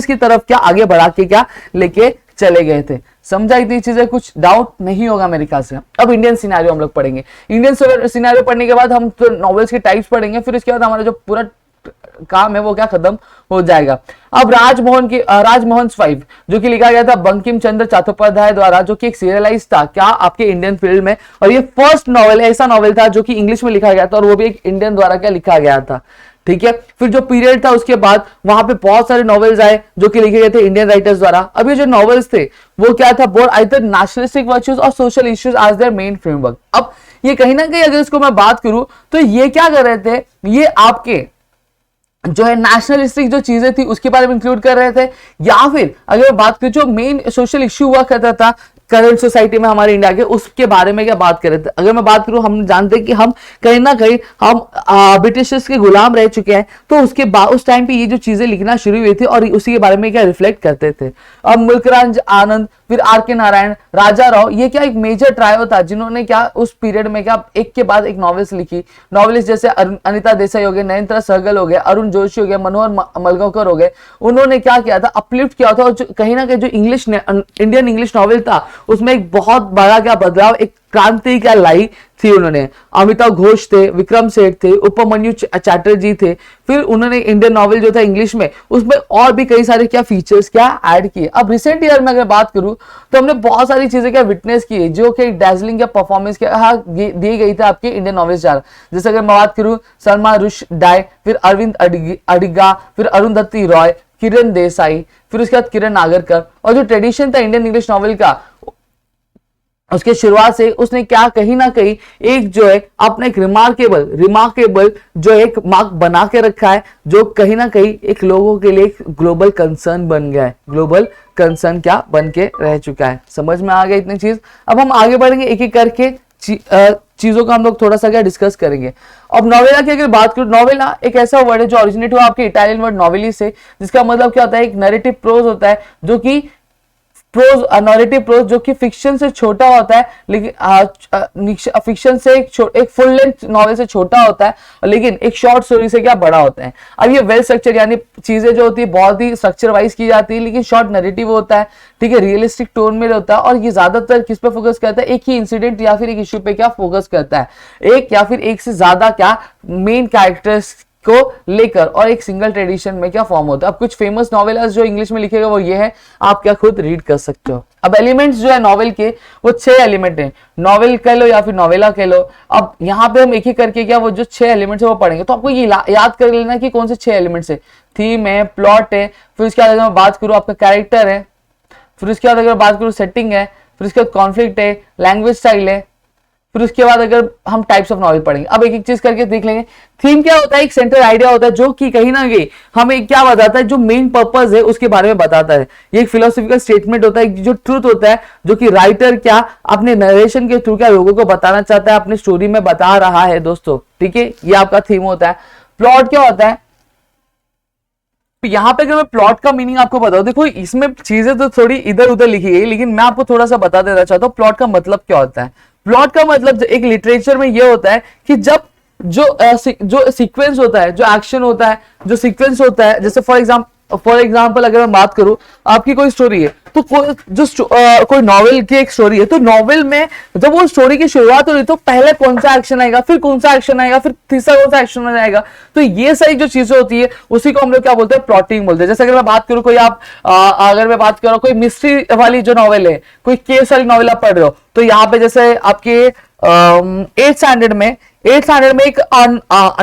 की तरफ क्या आगे बढ़ा के क्या लेके चले गए थे। समझा इतनी चीजें, कुछ डाउट नहीं होगा मेरे ख्याल से। अब इंडियन सिनेरियो हम लोग पढ़ेंगे। इंडियन सिनेरियो पढ़ने के बाद हम तो नॉवेल्स के टाइप्स पढ़ेंगे, फिर इसके बाद हमारा जो पूरा काम है वो क्या खत्म हो जाएगा। अब राजमोहन 5 जो कि लिखा गया था बंकिम चंद्र चट्टोपाध्याय द्वारा, जो कि एक सीरियलाइज था क्या आपके इंडियन फील्ड में, और ये फर्स्ट नॉवेल ऐसा नॉवेल था जो कि इंग्लिश में लिखा गया था, और वो भी एक इंडियन द्वारा क्या लिखा गया था, ठीक है। फिर जो पीरियड था उसके बाद वहां पे बहुत सारे नॉवेल्स आए जो कि लिखे गए थे इंडियन राइटर्स द्वारा। अब ये जो नॉवेल्स थे वो क्या था, बोथ आइदर नेशनलिस्टिक वर्च्यूज और social issues as their main framework. अब ये कहीं ना कहीं अगर इसको मैं बात करूं तो ये क्या कर रहे थे, ये आपके जो है नेशनलिस्टिक जो चीजें थी उसके बारे में इंक्लूड कर रहे थे, या फिर अगर बात करें जो मेन सोशल इश्यू हुआ करता था करंट सोसाइटी में हमारे इंडिया के, उसके बारे में क्या बात कर रहे थे। अगर मैं बात करूं, हम जानते हैं कि हम कहीं ना कहीं हम ब्रिटिशर्स के गुलाम रह चुके हैं, तो उसके बाद उस टाइम पे ये जो चीजें लिखना शुरू हुई थी और उसी के बारे में क्या रिफ्लेक्ट करते थे। अब मुल्कराज आनंद, फिर आर के नारायण, राजा राव, ये क्या एक मेजर ट्रायो था जिन्होंने क्या उस पीरियड में क्या एक के बाद एक नॉवेल्स लिखी। नॉवेलिस्ट जैसे अनिता देसाई हो गए, नयनतारा सहगल हो गए, अरुण जोशी हो गए, मनोहर मलगांवकर हो गए, उन्होंने क्या किया था, अपलिफ्ट किया था, और कहीं ना कहीं जो इंडियन इंग्लिश नॉवेल था उसमें एक बहुत बड़ा क्या बदलाव, एक क्रांति क्या लाई थी उन्होंने। अमिताभ घोष थे, विक्रम सेठ थे, उपमन्यु चैटर्जी थे। फिर उन्होंने इंडियन नॉवेल जो था इंग्लिश में, उसमें और भी कई सारे क्या फीचर्स क्या ऐड किए। अब रिसेंट ईयर में अगर बात करूं तो हमने बहुत सारी चीजें क्या विटनेस की जो कि डैजलिंग क्या परफॉर्मेंस क्या दी गई थी आपके इंडियन नॉवेल्स द्वारा। जैसे अगर मैं बात करूं सलमा रुशडाई, फिर अरविंद अडिगा, फिर अरुंधति रॉय, किरण देसाई, फिर उसके बाद किरण नागरकर। और जो ट्रेडिशन था इंडियन इंग्लिश नॉवेल का उसके शुरुआत से उसने क्या कहीं ना कहीं एक जो है अपना एक रिमार्केबल जो एक मार्क बना के रखा है, जो कहीं ना कहीं एक लोगों के लिए ग्लोबल कंसर्न बन गया है, ग्लोबल कंसर्न क्या बन के रह चुका है। समझ में आ गया इतनी चीज। अब हम आगे बढ़ेंगे, एक एक करके चीजों का हम लोग थोड़ा सा क्या डिस्कस करेंगे। अब नोवेला की अगर बात करूं, नोवेला एक ऐसा वर्ड है जो ओरिजिनेट हुआ आपके इटालियन वर्ड नोवेली से, जिसका मतलब क्या होता है, एक नैरेटिव प्रोज होता है, जो कि प्रोज नैरेटिव प्रोज जो कि फिक्शन से छोटा होता है, लेकिन फिक्शन से एक फुल लेंथ नॉवेल से छोटा होता है, लेकिन एक शॉर्ट स्टोरी से क्या बड़ा होता है। अब ये वेल स्ट्रक्चर यानी चीजें जो होती है बहुत ही स्ट्रक्चर वाइज की जाती है, लेकिन शॉर्ट नैरेटिव होता है, ठीक है, रियलिस्टिक टोन में होता है, और ये ज्यादातर किस पे फोकस करता है, एक ही इंसिडेंट या फिर एक इश्यू पे क्या फोकस करता है, एक या फिर एक से ज्यादा क्या मेन कैरेक्टर्स को लेकर, और एक सिंगल ट्रेडिशन में क्या फॉर्म होता है। अब कुछ फेमस नॉवेलर्स जो इंग्लिश में लिखेगा वो ये है, आप क्या खुद रीड कर सकते हो। अब एलिमेंट्स जो है नॉवेल के वो 6 एलिमेंट हैं, नॉवेल कह लो या फिर नॉवेला कह लो। अब यहाँ पे हम एक ही करके क्या वो जो 6 एलिमेंट्स है वो पढ़ेंगे, तो आपको ये याद कर लेना कि कौन से 6 एलिमेंट्स है। थीम है, प्लॉट है, फिर उसके बाद अगर मैं बात करूँ आपका कैरेक्टर है, फिर उसके बाद अगर बात करूँ सेटिंग है, फिर उसके बाद कॉन्फ्लिक्ट है, लैंग्वेज स्टाइल है, फिर उसके बाद अगर हम टाइप्स ऑफ नॉवेल पढ़ेंगे, अब एक एक चीज करके देख लेंगे। थीम क्या होता है, एक सेंट्रल आइडिया होता है जो कि कहीं ना कहीं हमें क्या बताता है, जो मेन पर्पस है उसके बारे में बताता है। ये एक फिलोसॉफिकल स्टेटमेंट होता है, जो ट्रूथ होता है, जो कि राइटर क्या अपने नरेशन के थ्रू क्या लोगों को बताना चाहता है, अपने स्टोरी में बता रहा है दोस्तों। ठीक है, ये आपका थीम होता है। प्लॉट क्या होता है, तो यहां पे अगर मैं प्लॉट का मीनिंग आपको बताऊं, देखो इसमें चीजें तो थोड़ी इधर उधर लिखी गई, लेकिन मैं आपको थोड़ा सा बता देना चाहता हूं प्लॉट का मतलब क्या होता है। प्लॉट का मतलब एक लिटरेचर में यह होता है कि जब जो सीक्वेंस होता है, जो एक्शन होता है, जो सीक्वेंस होता है, जैसे फॉर एग्जाम्पल अगर मैं बात करूं, आपकी कोई स्टोरी है, तो कोई नॉवेल की एक स्टोरी है, तो नॉवेल में जब वो स्टोरी की शुरुआत हो रही तो पहले कौन सा एक्शन आएगा, फिर कौन सा एक्शन आएगा, फिर तीसरा कौन सा एक्शन आएगा, तो ये सारी जो चीजें होती है उसी को हम लोग क्या बोलते हैं, प्लॉटिंग बोलते हैं। जैसे अगर मैं बात करूं कोई अगर मैं बात करूं कोई मिस्ट्री वाली जो नॉवेल है, कोई केस वाली नॉवेल आप पढ़ रहे हो, तो यहाँ पे जैसे आपके 8th स्टैंडर्ड में एक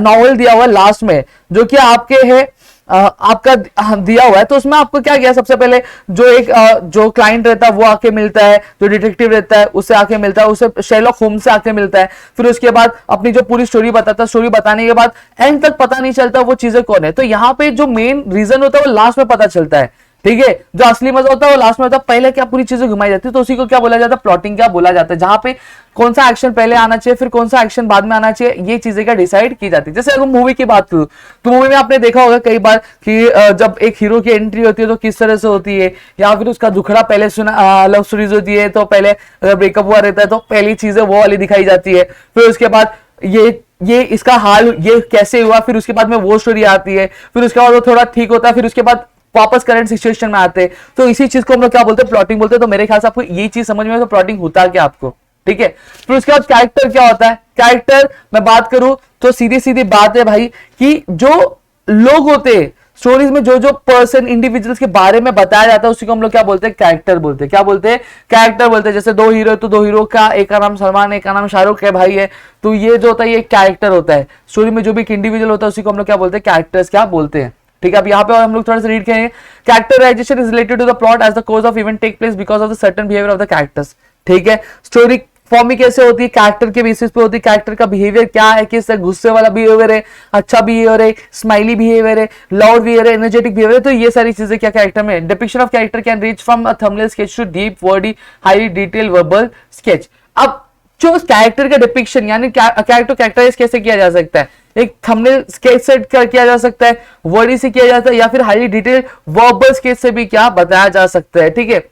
नॉवेल दिया हुआ है लास्ट में, जो कि आपके है आपका दिया हुआ है, तो उसमें आपको क्या किया, सबसे पहले जो क्लाइंट रहता है वो आके मिलता है, जो डिटेक्टिव रहता है उससे आके मिलता है, उसे शेरलॉक होम्स से आके मिलता है, फिर उसके बाद अपनी जो पूरी स्टोरी बताता है, स्टोरी बताने के बाद एंड तक पता नहीं चलता वो चीजें कौन है। तो यहाँ पे जो मेन रीजन होता है वो लास्ट में पता चलता है। ठीक है, जो असली मजा होता है वो लास्ट में होता है, पहले क्या पूरी चीजें घुमाई जाती है, तो उसी को क्या बोला जाता है, प्लॉटिंग क्या बोला जाता है, जहां पे कौन सा एक्शन पहले आना चाहिए, फिर कौन सा एक्शन बाद में आना चाहिए, ये चीजें क्या डिसाइड की जाती है। जैसे अगर मूवी की बात करूं, तो मूवी में आपने देखा होगा कई बार कि जब एक हीरो की एंट्री होती है तो किस तरह से होती है, या फिर उसका दुखड़ा पहले सुना लव स्टोरीज होती है, तो पहले अगर ब्रेकअप हुआ रहता है तो पहली चीजें वो वाली दिखाई जाती है, फिर उसके बाद ये इसका हाल ये कैसे हुआ, फिर उसके बाद में वो स्टोरी आती है, फिर उसके बाद वो थोड़ा ठीक होता है, फिर उसके बाद वापस करंट सिचुएशन में आते हैं, तो इसी चीज को हम लोग क्या बोलते हैं, प्लॉटिंग बोलते हैं। तो मेरे ख्याल से आपको ये चीज समझ में, तो प्लॉटिंग होता क्या आपको, ठीक है। फिर उसके बाद कैरेक्टर क्या होता है, कैरेक्टर मैं बात करूं तो सीधी सीधी बात है भाई, कि जो लोग होते हैं स्टोरीज में, जो पर्सन इंडिविजुअल्स के बारे में बताया जाता है, उसी को हम लोग क्या बोलते हैं, कैरेक्टर बोलते हैं। क्या बोलते हैं, कैरेक्टर बोलते हैं। जैसे दो हीरो है तो दो हीरो का, एक का नाम सलमान है, एक का नाम शाहरुख है भाई है, तो ये जो होता है ये कैरेक्टर होता है। स्टोरी में जो भी एक इंडिविजुअल होता है उसी को हम लोग क्या बोलते हैं, कैरेक्टर्स क्या बोलते हैं। ठीक है, अब यहाँ पे और हम लोग थोड़ा सा रीड करेंगे। Characterisation is related to the plot as the course of event take place because of the certain behaviour of the characters. ठीक है, स्टोरी फॉर्मिंग कैसे होती है, कैरेक्टर के बेसिस पे होती है। कैरेक्टर का बिहेवियर क्या है, किस गुस्से वाला बिहेवियर है, अच्छा बिहेवियर है, स्माइली बिहेवियर है, लाउड बिहेवियर है, एनर्जेटिक बिहेवियर है, तो ये सारी चीजें क्या कैरेक्टर में। Depiction of character can reach from a thumbnail sketch to deep wordy highly detail verbal sketch. अब जो कैरेक्टर का डिपिक्शन यानी कैरेक्टर कैरेक्टराइज कैसे किया जा सकता है, एक थंबनेल स्केच से किया जा सकता है, वर्डी से किया जाता है, या फिर हाईली डिटेल वर्बल स्केच से भी क्या बताया जा सकता है। ठीक है,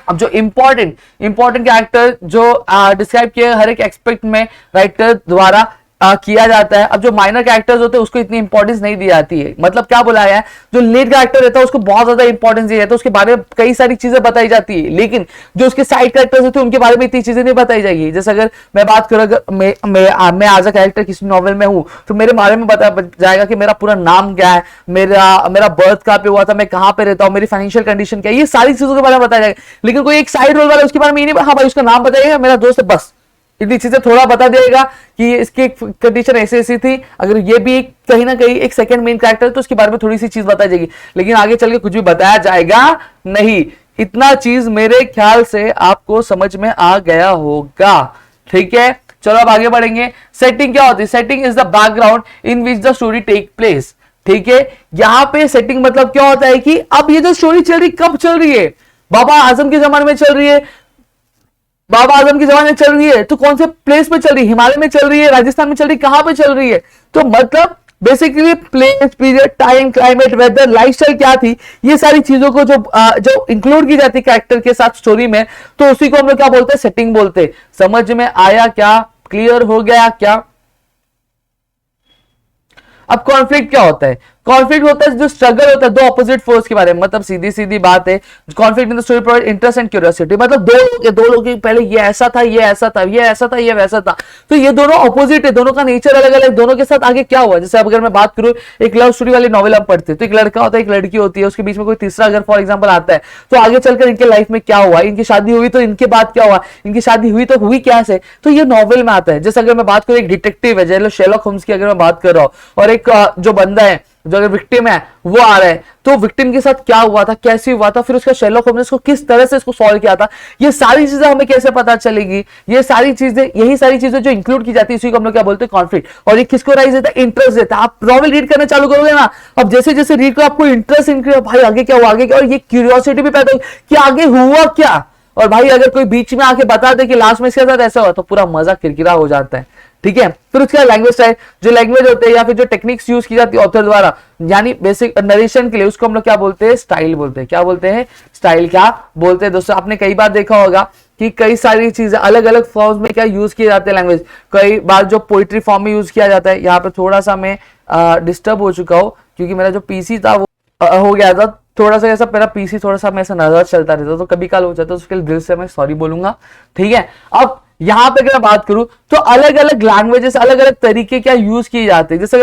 अब जो इंपॉर्टेंट कैरेक्टर जो डिस्क्राइब किए हर एक एक्सपेक्ट में राइटर द्वारा किया जाता है। अब जो माइनर कैरेक्टर्स होते हैं उसको इतनी इंपॉर्टेंस नहीं दी जाती है, मतलब क्या बोला है, जो लीड कैरेक्टर रहता है उसको बहुत ज्यादा इंपॉर्टेंस दिया जाता है, उसके बारे में कई सारी चीजें बताई जाती है, लेकिन जो उसके साइड कैरेक्टर्स होते हैं उनके बारे में इतनी चीजें नहीं बताई जाएगी। जैसे अगर मैं बात करूं, अगर मैं एज अ कैरेक्टर किसी नॉवेल में हूं तो मेरे बारे में बताया जाएगा कि मेरा पूरा नाम क्या है, मेरा बर्थ कहाँ पे हुआ था, मैं कहाँ पे रहता हूँ, मेरी फाइनेंशियल कंडीशन क्या है, ये सारी चीजों के बारे में बताया जाएगा। लेकिन कोई एक साइड रोल वाला उसके बारे में ये नहीं, हाँ भाई उसका नाम बताइएगा, मेरा दोस्त है, बस इतनी चीजें थोड़ा बता देगा कि इसकी कंडीशन ऐसी ऐसी थी। अगर ये भी कहीं ना कहीं एक सेकंड मेन कैरेक्टर तो उसके बारे में थोड़ी सी चीज बताई जाएगी, लेकिन आगे चल के कुछ भी बताया जाएगा नहीं। इतना चीज मेरे ख्याल से आपको समझ में आ गया होगा। ठीक है, चलो अब आगे बढ़ेंगे। सेटिंग क्या होती है, setting is the background in which the story take place. ठीक है, यहां पे सेटिंग मतलब क्या होता है कि अब ये जो स्टोरी चल रही कब चल रही है, बाबा आजम के जमाने में चल रही है, बाबा आजम की जमाने में चल रही है, तो कौन से प्लेस पे चल रही है, हिमालय में चल रही है, राजस्थान में चल रही है, कहां पे चल रही है, तो मतलब basically place, period, time, climate, weather, lifestyle क्या थी, ये सारी चीजों को जो इंक्लूड की जाती है कैरेक्टर के साथ स्टोरी में, तो उसी को हम लोग क्या बोलते हैं, सेटिंग बोलते हैं। समझ में आया क्या, क्लियर हो गया क्या। अब कॉन्फ्लिक्ट क्या होता है, कॉन्फ्लिक्ट होता है जो स्ट्रगल होता है दो ऑपोजिट फोर्स के बारे में, मतलब सीधी सीधी बात है, conflict in the story provide interest and curiosity, मतलब दो लोग पहले ये ऐसा था, ये ऐसा था, ये ऐसा था, ये वैसा था, तो ये दोनों ऑपोजिट है, दोनों का नेचर अलग अलग, दोनों के साथ आगे क्या हुआ। जैसे अगर मैं बात करूं, एक लव स्टोरी वाली नॉवेल हम पढ़ते हैं, तो एक लड़का होता है, एक लड़की होती है, उसके बीच में कोई तीसरा अगर फॉर एग्जाम्पल आता है, तो आगे चलकर इनके लाइफ में क्या हुआ, इनकी शादी हुई तो इनके बाद क्या हुआ, इनकी शादी हुई तो हुई क्या से, तो ये नॉवेल में आता है। जैसे अगर मैं बात करूं, एक डिटेक्टिव है, जैसे शेरलॉक होम्स की अगर मैं बात कर रहा हूं, और एक जो बंदा है जो अगर विक्टिम है वो आ रहा है, तो विक्टिम के साथ क्या हुआ था, कैसे हुआ था, फिर उसका शेरलॉक होम्स को किस तरह से इसको सॉल्व किया था, ये सारी चीजें हमें कैसे पता चलेगी, ये सारी चीजें, यही सारी चीजें जो इंक्लूड की जाती है, इसी को हम लोग क्या बोलते हैं, कॉन्फ्लिक्ट। और ये किसको राइज देता है, इंटरेस्ट देता है। आप नॉवेल रीड करना चालू करोगे ना, अब जैसे जैसे रीड करो आपको इंटरेस्ट इंक्रीज, भाई आगे क्या हुआ, आगे क्या, और ये क्यूरियोसिटी भी पैदा होगी कि आगे हुआ क्या। और भाई अगर कोई बीच में आके बता दे कि लास्ट में इसके साथ ऐसा हुआ, तो पूरा मजा किरकिरा हो जाता है, ठीक है। फिर उसके बाद लैंग्वेज स्टाइल, जो लैंग्वेज होते हैं या फिर जो टेक्निक्स यूज की जाती है ऑथर द्वारा, यानी बेसिक नरेशन के लिए, उसको हम लोग क्या बोलते हैं, स्टाइल बोलते हैं। क्या बोलते हैं, स्टाइल क्या बोलते हैं। दोस्तों आपने कई बार देखा होगा कि कई सारी चीजें अलग अलग फॉर्म्स में क्या यूज किए जाते हैं लैंग्वेज। कई बार जो पोइट्री फॉर्म में यूज किया जाता है, यहाँ पे थोड़ा सा मैं डिस्टर्ब हो चुका हूँ क्योंकि मेरा जो पीसी था वो हो गया था थोड़ा सा, ऐसा मेरा पीसी थोड़ा सा मैं ऐसा नजर चलता रहता, तो कभी काल हो जाता है, उसके लिए दिल से मैं सॉरी बोलूंगा, ठीक है। अब यहां पे अगर बात करूं तो अलग अलग लैंग्वेजेस, अलग अलग तरीके क्या यूज किए जाते हैं। जैसे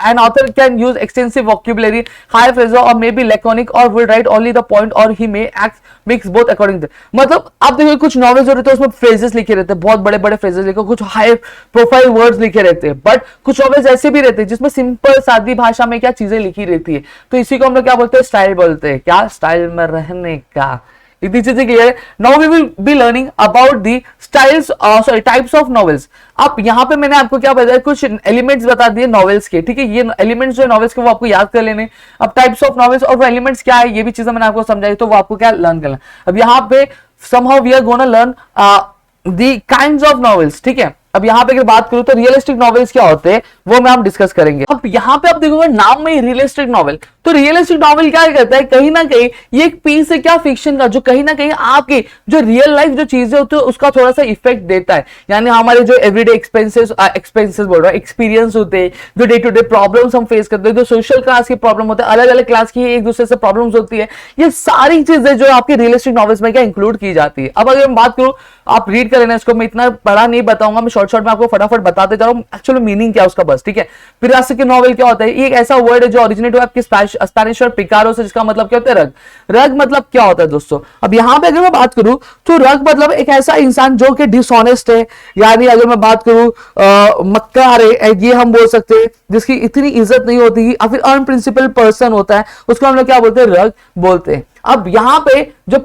an author can use extensive vocabulary, high phraser और मे बी लैकोनिक और will write only the point और he may act mix both according to, मतलब आप देखो कुछ नॉवेल्स होते हैं उसमें फ्रेजेस लिखे रहते हैं, बहुत बड़े बड़े फ्रेजेस लिखे, कुछ हाई प्रोफाइल वर्ड्स लिखे रहते हैं, बट कुछ नॉवेल्स ऐसे भी रहते हैं जिसमें सिंपल सादी भाषा में क्या चीजें लिखी रहती है। तो इसी को हम लोग क्या बोलते हैं, स्टाइल बोलते हैं। क्या, स्टाइल में रहने का। इतनी चीजें क्लियर है। Now we will be learning about the styles, sorry types of novels. अब यहाँ पे मैंने आपको क्या बताया, कुछ एलिमेंट्स बता दिए नॉवेल्स के, ठीक है। ये एलिमेंट्स जो है नॉवेल्स के वो आपको याद कर लेने। अब टाइप्स ऑफ नॉवेल्स और वो एलिमेंट्स क्या है ये भी चीजें मैंने आपको समझाई, तो वो आपको क्या लर्न करना। अब यहाँ पे somehow we are gonna learn the kinds of novels, ठीक है। अब यहाँ पे अगर बात करूं तो रियलिस्टिक नॉवेल्स क्या होते हैं वो मैं आप डिस्कस करेंगे। अब यहाँ पे आप देखोगे नाम में रियलिस्टिक नॉवेल, तो रियलिस्टिक नॉवेल क्या करता है, कहीं ना कहीं ये एक पीस है क्या, फिक्शन का, जो कहीं ना कहीं आपकी जो रियल लाइफ जो चीजें होती है उसका थोड़ा सा इफेक्ट देता है। यानी हमारे जो एवरीडे एक्सपेंसेस बोल रहा है, एक्सपीरियंस होते हैं, जो डे टू डे प्रॉब्लम्स हम फेस करते हैं, जो सोशल क्लास की प्रॉब्लम होते हैं, अलग अलग क्लास की एक दूसरे से प्रॉब्लम्स होती है, ये सारी चीजें जो आपके रियलिस्टिक नॉवेल्स में क्या इंक्लूड की जाती है। अब अगर मैं बात करूं, आप रीड कर लेना इसको, मैं इतना बड़ा नहीं बताऊंगा, मैं शॉर्ट में आपको फटाफट बताते जा रहा हूं एक्चुअली मीनिंग क्या है उसका, बस, ठीक है। पिरासिक नॉवेल क्या होता है, ये एक ऐसा वर्ड है जो ओरिजिनेट हुआ आपके स्पेनिश और पिकारो से, जिसका मतलब क्या होता है, रग। रग मतलब क्या होता है दोस्तों। अब यहां पे अगर मैं बात करूं तो रग मतलब एक ऐसा इंसान जो कि डिसऑनेस्ट है, यानी अगर मैं बात करूं मक्कार है, ये हम बोल सकते हैं, जिसकी इतनी इज्जत नहीं होती, या फिर अनप्रिंसिपल पर्सन होता है, उसको हम लोग क्या बोलते हैं, रग बोलते हैं। अब यहाँ पे जो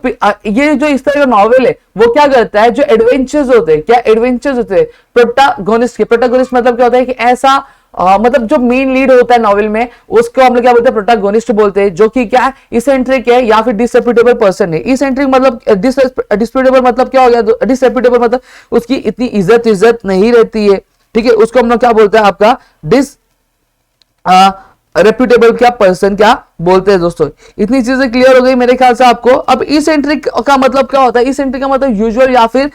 ये जो इस तरह का नॉवेल है वो क्या करता है, जो एडवेंचर्स होते हैं, क्या एडवेंचर्स होते हैं प्रोटागोनिस्ट के। प्रोटागोनिस्ट मतलब क्या होता है कि ऐसा मतलब जो मेन लीड होता है नॉवेल में, उसको हम लोग क्या बोलते हैं, प्रोटागोनिस्ट बोलते हैं, जो कि क्या है, इसेंट्रिक है या फिर डिसरेप्यूटेबल पर्सन है। इसेंट्रिक मतलब डिसरेप्यूटेबल मतलब क्या हो गया, डिसरेप्यूटेबल मतलब उसकी इतनी इज्जत नहीं रहती है, ठीक है, उसको हम लोग क्या बोलते हैं, आपका डिस रेप्यूटेबल क्या पर्सन क्या बोलते हैं। दोस्तों इतनी चीजें क्लियर हो गई मेरे ख्याल से आपको। अब इसेंट्रिक का मतलब क्या होता है, इसेंट्रिक का मतलब यूजुअल या फिर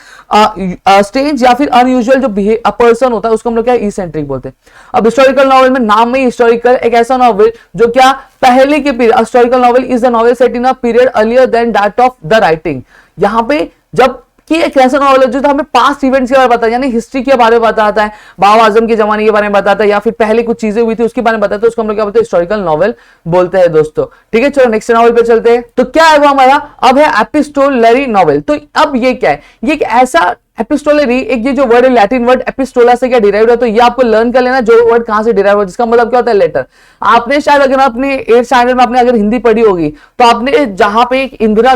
स्ट्रेंज या फिर अनयूजुअल जो पर्सन होता है उसको हम लोग क्या इसेंट्रिक बोलते हैं। अब हिस्टोरिकल नॉवेल में नाम में हिस्टोरिकल, एक ऐसा नॉवेल जो क्या पहले के period, historical novel is a novel set in a period earlier than that of the writing. यहाँ पे जब कि एक ऐसा नॉवल है जो तो हमें पास्ट इवेंट्स के बारे में बताता है, यानी हिस्ट्री के बारे में बताता है, बाबर आजम के जमाने के बारे में बताता है, या फिर पहले कुछ चीजें हुई थी उसके बारे में बताता है, उसको हम लोग क्या बोलते हैं, हिस्टोरिकल नॉवेल बोलते हैं दोस्तों, ठीक है। चलो नेक्स्ट नॉवेल पे चलते हैं। तो क्या है वो हमारा, अब है एपिस्टोलरी नॉवेल। तो अब ये क्या है, ये एक ऐसा एपिस्टोलरी, एक ये जो वर्ड है लैटिन वर्ड एपिस्टोला से क्या डिराइव है, तो ये आपको लर्न कर लेना जो वर्ड कहां से डिराइव है, जिसका मतलब क्या होता है, लेटर। आपने शायद अगर अपने 8th स्टैंडर्ड में आपने अगर हिंदी पढ़ी होगी तो आपने जहां पे एक इंदिरा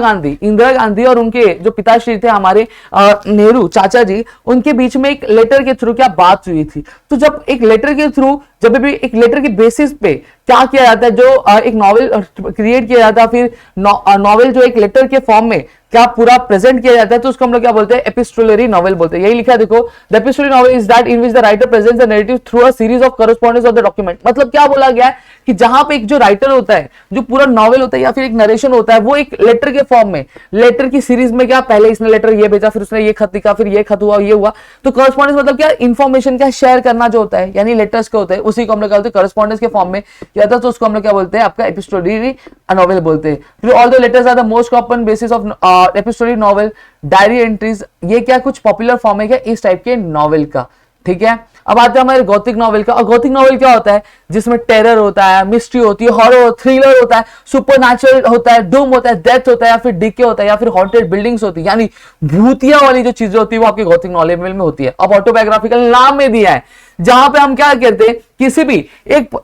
गांधी और उनके जो पिताश्री थे हमारे नेहरू चाचा जी, उनके बीच में एक लेटर के थ्रू क्या बात हुई थी। तो जब एक लेटर के थ्रू, जब भी एक लेटर के बेसिस पे क्या किया जाता है, जो एक नॉवेल क्रिएट किया जाता है, फिर नॉवेल जो एक लेटर के फॉर्म में क्या पूरा प्रेजेंट किया जाता है, तो उसको हम लोग क्या बोलते हैं, एपिस्टोलरी नॉवेल बोलते हैं। यही लिखा है देखो, the epistolary novel is that in which the writer presents the narrative through a series of correspondence of the document. मतलब क्या बोला गया है कि जहां पे एक जो राइटर होता है, जो पूरा नॉवेल होता है या फिर एक नरेशन होता है, वो एक लेटर के फॉर्म में, लेटर की सीरीज में क्या, पहले इसने लेटर ये भेजा, फिर उसने ये खत लिखा, फिर ये खत हुआ, ये हुआ। तो कॉरेस्पॉन्डेंस मतलब क्या, इंफॉर्मेशन क्या शेयर करना जो होता है, यानी लेटर्स के होते हैं, उसी को हम लोग क्या बोलते हैं, कॉरेस्पॉन्डेंस के फॉर्म में किया था, तो उसको हम लोग क्या बोलते हैं, आपका एपिस्टोलरी नॉवेल बोलते हैं। फिर all the letters are the most common basis of epistolary novel, diary entries, ये क्या कुछ पॉपुलर फॉर्म है क्या इस टाइप के नॉवेल का, ठीक है। अब आते हैं हमारे गॉथिक नॉवेल का। और गॉथिक नॉवेल क्या होता है, जिसमें टेरर होता है, मिस्ट्री होती है, हॉरर, थ्रिलर होता है, सुपरनैचुरल होता है, डूम होता है, डेथ होता है, या फिर डिके होता है, या फिर हॉन्टेड बिल्डिंग्स होती है, यानी भूतिया वाली जो चीजें होती है वो आपकी गॉथिक नॉवेल में होती है। अब ऑटोबायोग्राफिकल नाम में दिया है, जहां पे हम क्या कहते हैं, किसी भी एक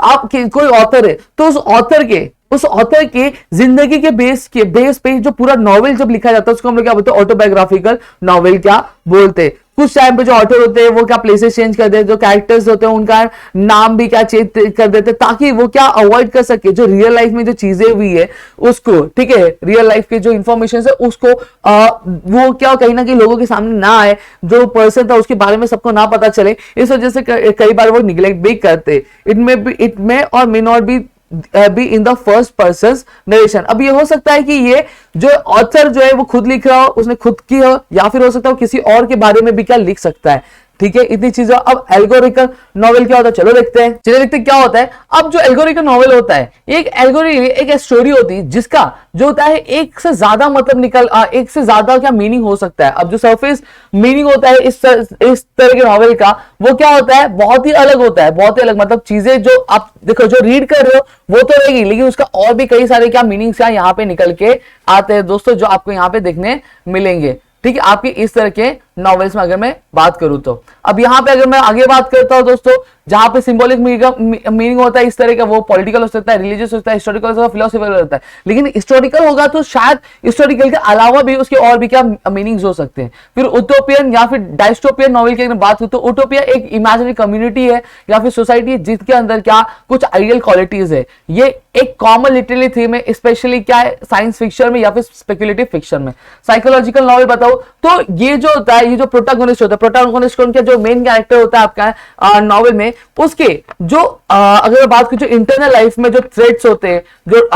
आप कोई ऑथर है तो उस ऑथर के जिंदगी के बेस पे जो पूरा नॉवेल जब लिखा जाता है उसको हम लोग क्या बोलते हैं, ऑटोबायोग्राफिकल नॉवेल क्या बोलते हैं। कुछ टाइम पे जो ऑथर होते हैं वो क्या प्लेसेस चेंज कर देते हैं, जो कैरेक्टर्स होते हैं उनका नाम भी क्या चेंज कर देते हैं, ताकि वो क्या अवॉइड कर सके जो रियल लाइफ में जो चीजें हुई है उसको, ठीक है, रियल लाइफ के जो इंफॉर्मेशन है उसको वो क्या कहीं ना कहीं लोगों के सामने ना आए, जो पर्सन था उसके बारे में सबको ना पता चले। इस वजह से कई बार वो निगलेक्ट भी करते। इट मे और may not be in the first person narration. अब ये हो सकता है कि ये जो ऑथर जो है वो खुद लिख रहा हो, उसने खुद की हो, या फिर हो सकता है किसी और के बारे में भी क्या लिख सकता है, ठीक है, इतनी चीजें। अब एल्गोरिकल नॉवेल क्या होता है, चलो देखते हैं क्या होता है। अब जो एल्गोरिकल नॉवेल होता है, एक स्टोरी होती है जिसका जो होता है एक से ज्यादा मतलब एक से ज्यादा क्या मीनिंग हो सकता है। अब जो सरफेस मीनिंग होता है इस तरह के नॉवेल का, वो क्या होता है, बहुत ही अलग होता है, बहुत ही अलग। मतलब चीजें जो आप देखो जो रीड कर रहे हो वो तो रहेगी, लेकिन उसका और भी कई सारे क्या मीनिंग्स यहाँ पे निकल के आते हैं दोस्तों, जो आपको यहाँ पे देखने मिलेंगे, ठीक है, आपकी इस तरह के नॉवेल्स में अगर मैं बात करूं तो। अब यहां पे अगर मैं आगे बात करता हूं दोस्तों, जहां पे सिंबॉलिक मीनिंग होता है इस तरह का, वो पॉलिटिकल हो सकता है, रिलीजियस हो सकता है, हिस्टोरिकल हो सकता है, फिलोसॉफिकल होता है। लेकिन हिस्टोरिकल होगा तो शायद हिस्टोरिकल के अलावा भी उसके और भी क्या मीनिंग्स हो सकते हैं। फिर उटोपियन या फिर डायस्टोपियन नॉवेल की अगर बात करूं तो उटोपिया एक इमेजिनरी कम्युनिटी है या फिर सोसाइटी है जिसके अंदर क्या कुछ आइडियल क्वालिटीज है। ये एक कॉमन लिटरेरी थीम है, स्पेशली क्या है साइंस फिक्शन में या फिर स्पेकुलेटिव फिक्शन में। साइकोलॉजिकल नॉवेल बताओ तो ये जो होता है, ये जो प्रोटैगनिस्ट होता है, प्रोटैगनिस्ट कौन, क्या जो मेन कैरेक्टर होता है आपका नॉवेल में, उसके जो अगर बात करूं जो इंटरनल लाइफ में जो थ्रेट्स होते हैं, जो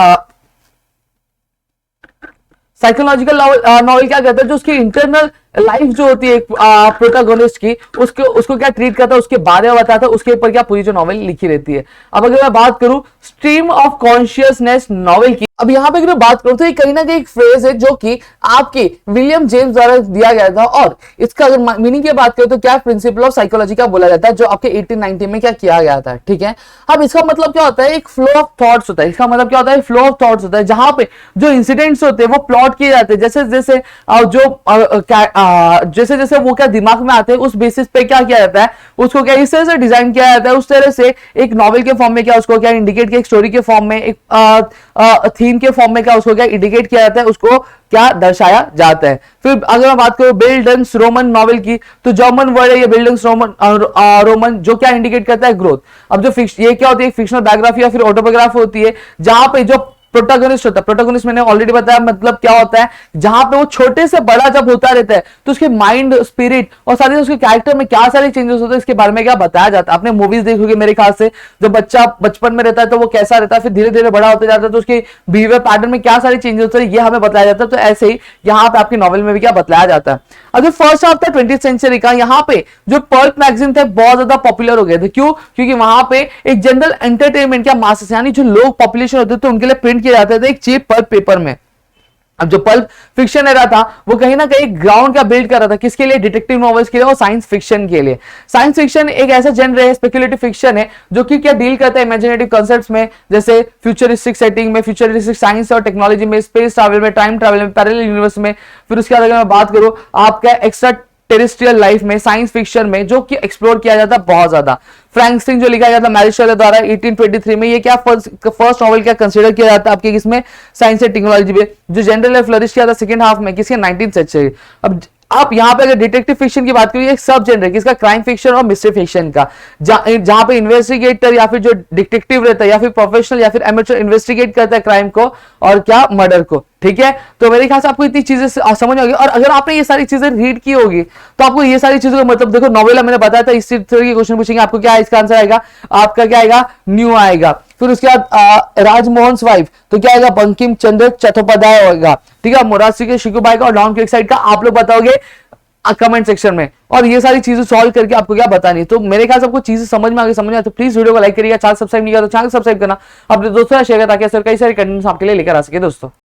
साइकोलॉजिकल नॉवेल क्या कहता है, जो उसकी इंटरनल लाइफ जो होती है प्रोटैगनिस्ट की, उसको क्या ट्रीट करता है, उसके बारे में बताता है, उसके ऊपर क्या पूरी जो नॉवेल लिखी रहती है। अब अगर मैं बात करूं स्ट्रीम ऑफ कॉन्शियसनेस नॉवेल की, अब यहां पे अगर बात करूं तो ये कहीं ना कहीं एक फ्रेज है जो कि आपके विलियम जेम्स द्वारा दिया गया था, और इसका अगर मीनिंग की बात करें तो क्या प्रिंसिपल ऑफ साइकोलॉजी का बोला जाता है, जो आपके 1890 में क्या किया गया था, ठीक है। अब इसका मतलब क्या होता है, एक फ्लो ऑफ थॉट्स होता है। इसका मतलब क्या होता है, फ्लो ऑफ थॉट्स होता है, जहां पे जो इंसिडेंट्स होते हैं वो प्लॉट किए जाते हैं, जैसे जैसे जैसे जैसे वो क्या दिमाग में आते हैं उस बेसिस पे क्या किया जाता है, उसको क्या इस तरह से डिजाइन किया जाता है, उस तरह से एक नॉवेल के फॉर्म में क्या उसको क्या इंडिकेट किया, एक स्टोरी के फॉर्म में, एक थीम के फॉर्म में क्या उसको क्या इंडिकेट किया जाता है, उसको क्या दर्शाया जाता है। फिर अगर मैं बात करूं बिल्डन्स रोमन नॉवेल की, तो जर्मन वर्ड है ये बिल्डन्स रोमन, जो क्या इंडिकेट करता है ग्रोथ। अब जो ये क्या होती है, फिक्शनल बायोग्राफी या फिर ऑटोबायोग्राफी होती है, जहां पे जो प्रोटैगनिस्ट होता है, प्रोटैगनिस्ट मैंने ऑलरेडी बताया मतलब क्या होता है, जहां पे वो छोटे से बड़ा जब होता रहता है तो उसके माइंड, स्पिरिट और साथ ही उसके कैरेक्टर में क्या सारे चेंजेस होते हैं, इसके बारे में क्या बताया जाता है। आपने मूवीज देखोगे मेरे ख्याल से, जब बच्चा बचपन में रहता है तो वो कैसा रहता है, फिर धीरे धीरे बड़ा होता जाता है तो उसके बिहेवियर पैटर्न में क्या सारे चेंजेस होते हैं, ये हमें बताया जाता है। तो ऐसे ही यहाँ पे आपकी नॉवेल में भी क्या बताया जाता है। अगर फर्स्ट हाफ था 20th सेंचुरी का, यहाँ पे जो पल्प मैगजीन थे बहुत ज्यादा पॉपुलर हो गए थे। क्यों? क्योंकि वहां पे एक जनरल एंटरटेनमेंट क्या मासेस यानी जो लोग पॉपुलेशन होते थे उनके लिए प्रिंट किए जाते थे एक चीप पल्प पेपर में। अब जो पल्प फिक्शन एरा था वो कहीं ना कहीं ग्राउंड का बिल्ड कर रहा था, किसके लिए, डिटेक्टिव नॉवेल्स के लिए और साइंस फिक्शन के लिए। साइंस फिक्शन एक ऐसा जेनर है, स्पेकुलेटिव फिक्शन है, जो कि क्या डील करता है इमेजिनेटिव कॉन्सेप्ट्स में, जैसे फ्यूचरिस्टिक सेटिंग में, फ्यूचरिस्टिक साइंस और टेक्नोलॉजी में, स्पेस ट्रैवल में, टाइम ट्रैवल में, पैरेलल यूनिवर्स में। फिर उसके बाद अगर मैं बात करूं आपका एक्स्ट्रा टेरेस्ट्रियल लाइफ में, साइंस फिक्शन में, जो कि एक्सप्लोर किया जाता है बहुत ज्यादा। फ्रैंकस्टीन जो लिखा गया था मैरी शेले द्वारा 1823 में, ये क्या फर्स्ट नॉवेल क्या कंसीडर किया जाता है आपके किसमें, साइंस एंड टेक्नोलॉजी में, जो जनरल फ्लरिश किया था सेकंड हाफ में, किसके 19th सेंचुरी। अब आप यहां पे अगर डिटेक्टिव फिक्शन की बात करिए, एक सब जेनर किसका, क्राइम फिक्शन और मिस्ट्री फिक्शन का, जहां पे इन्वेस्टिगेटर या फिर जो डिटेक्टिव रहता है या फिर प्रोफेशनल या फिर एमेचर इन्वेस्टिगेट करता है क्राइम को और क्या मर्डर को, ठीक है। तो मेरे ख्याल से आपको इतनी चीजें समझ होगी, और अगर आपने ये सारी चीजें रीड की होगी तो आपको ये सारी चीजों का मतलब देखो, नॉवेल मैंने बताया था इस तरह के क्वेश्चन पूछेंगे आपको, क्या इसका आंसर आएगा, आपका क्या आएगा, न्यू आएगा। फिर उसके बाद राजमोहन वाइफ तो क्या आएगा, बंकिम चंद्र चट्टोपाध्याय होगा, ठीक है। मोरारजी के शिकुबाई का और डाउन क्लिक साइड का आप लोग बताओगे कमेंट सेक्शन में, और ये सारी चीजें सॉल्व करके आपको क्या बतानी। तो मेरे ख्याल से आपको चीजें समझ में आ गई, समझ में आए तो प्लीज वीडियो को लाइक करिएगा, चैनल सब्सक्राइब नहीं किया तो चैनल सब्सक्राइब करना, अपने दोस्तों शेयर करना, ताकि कई सारे कंटेंट्स आपके लिए लेकर आ सके दोस्तों।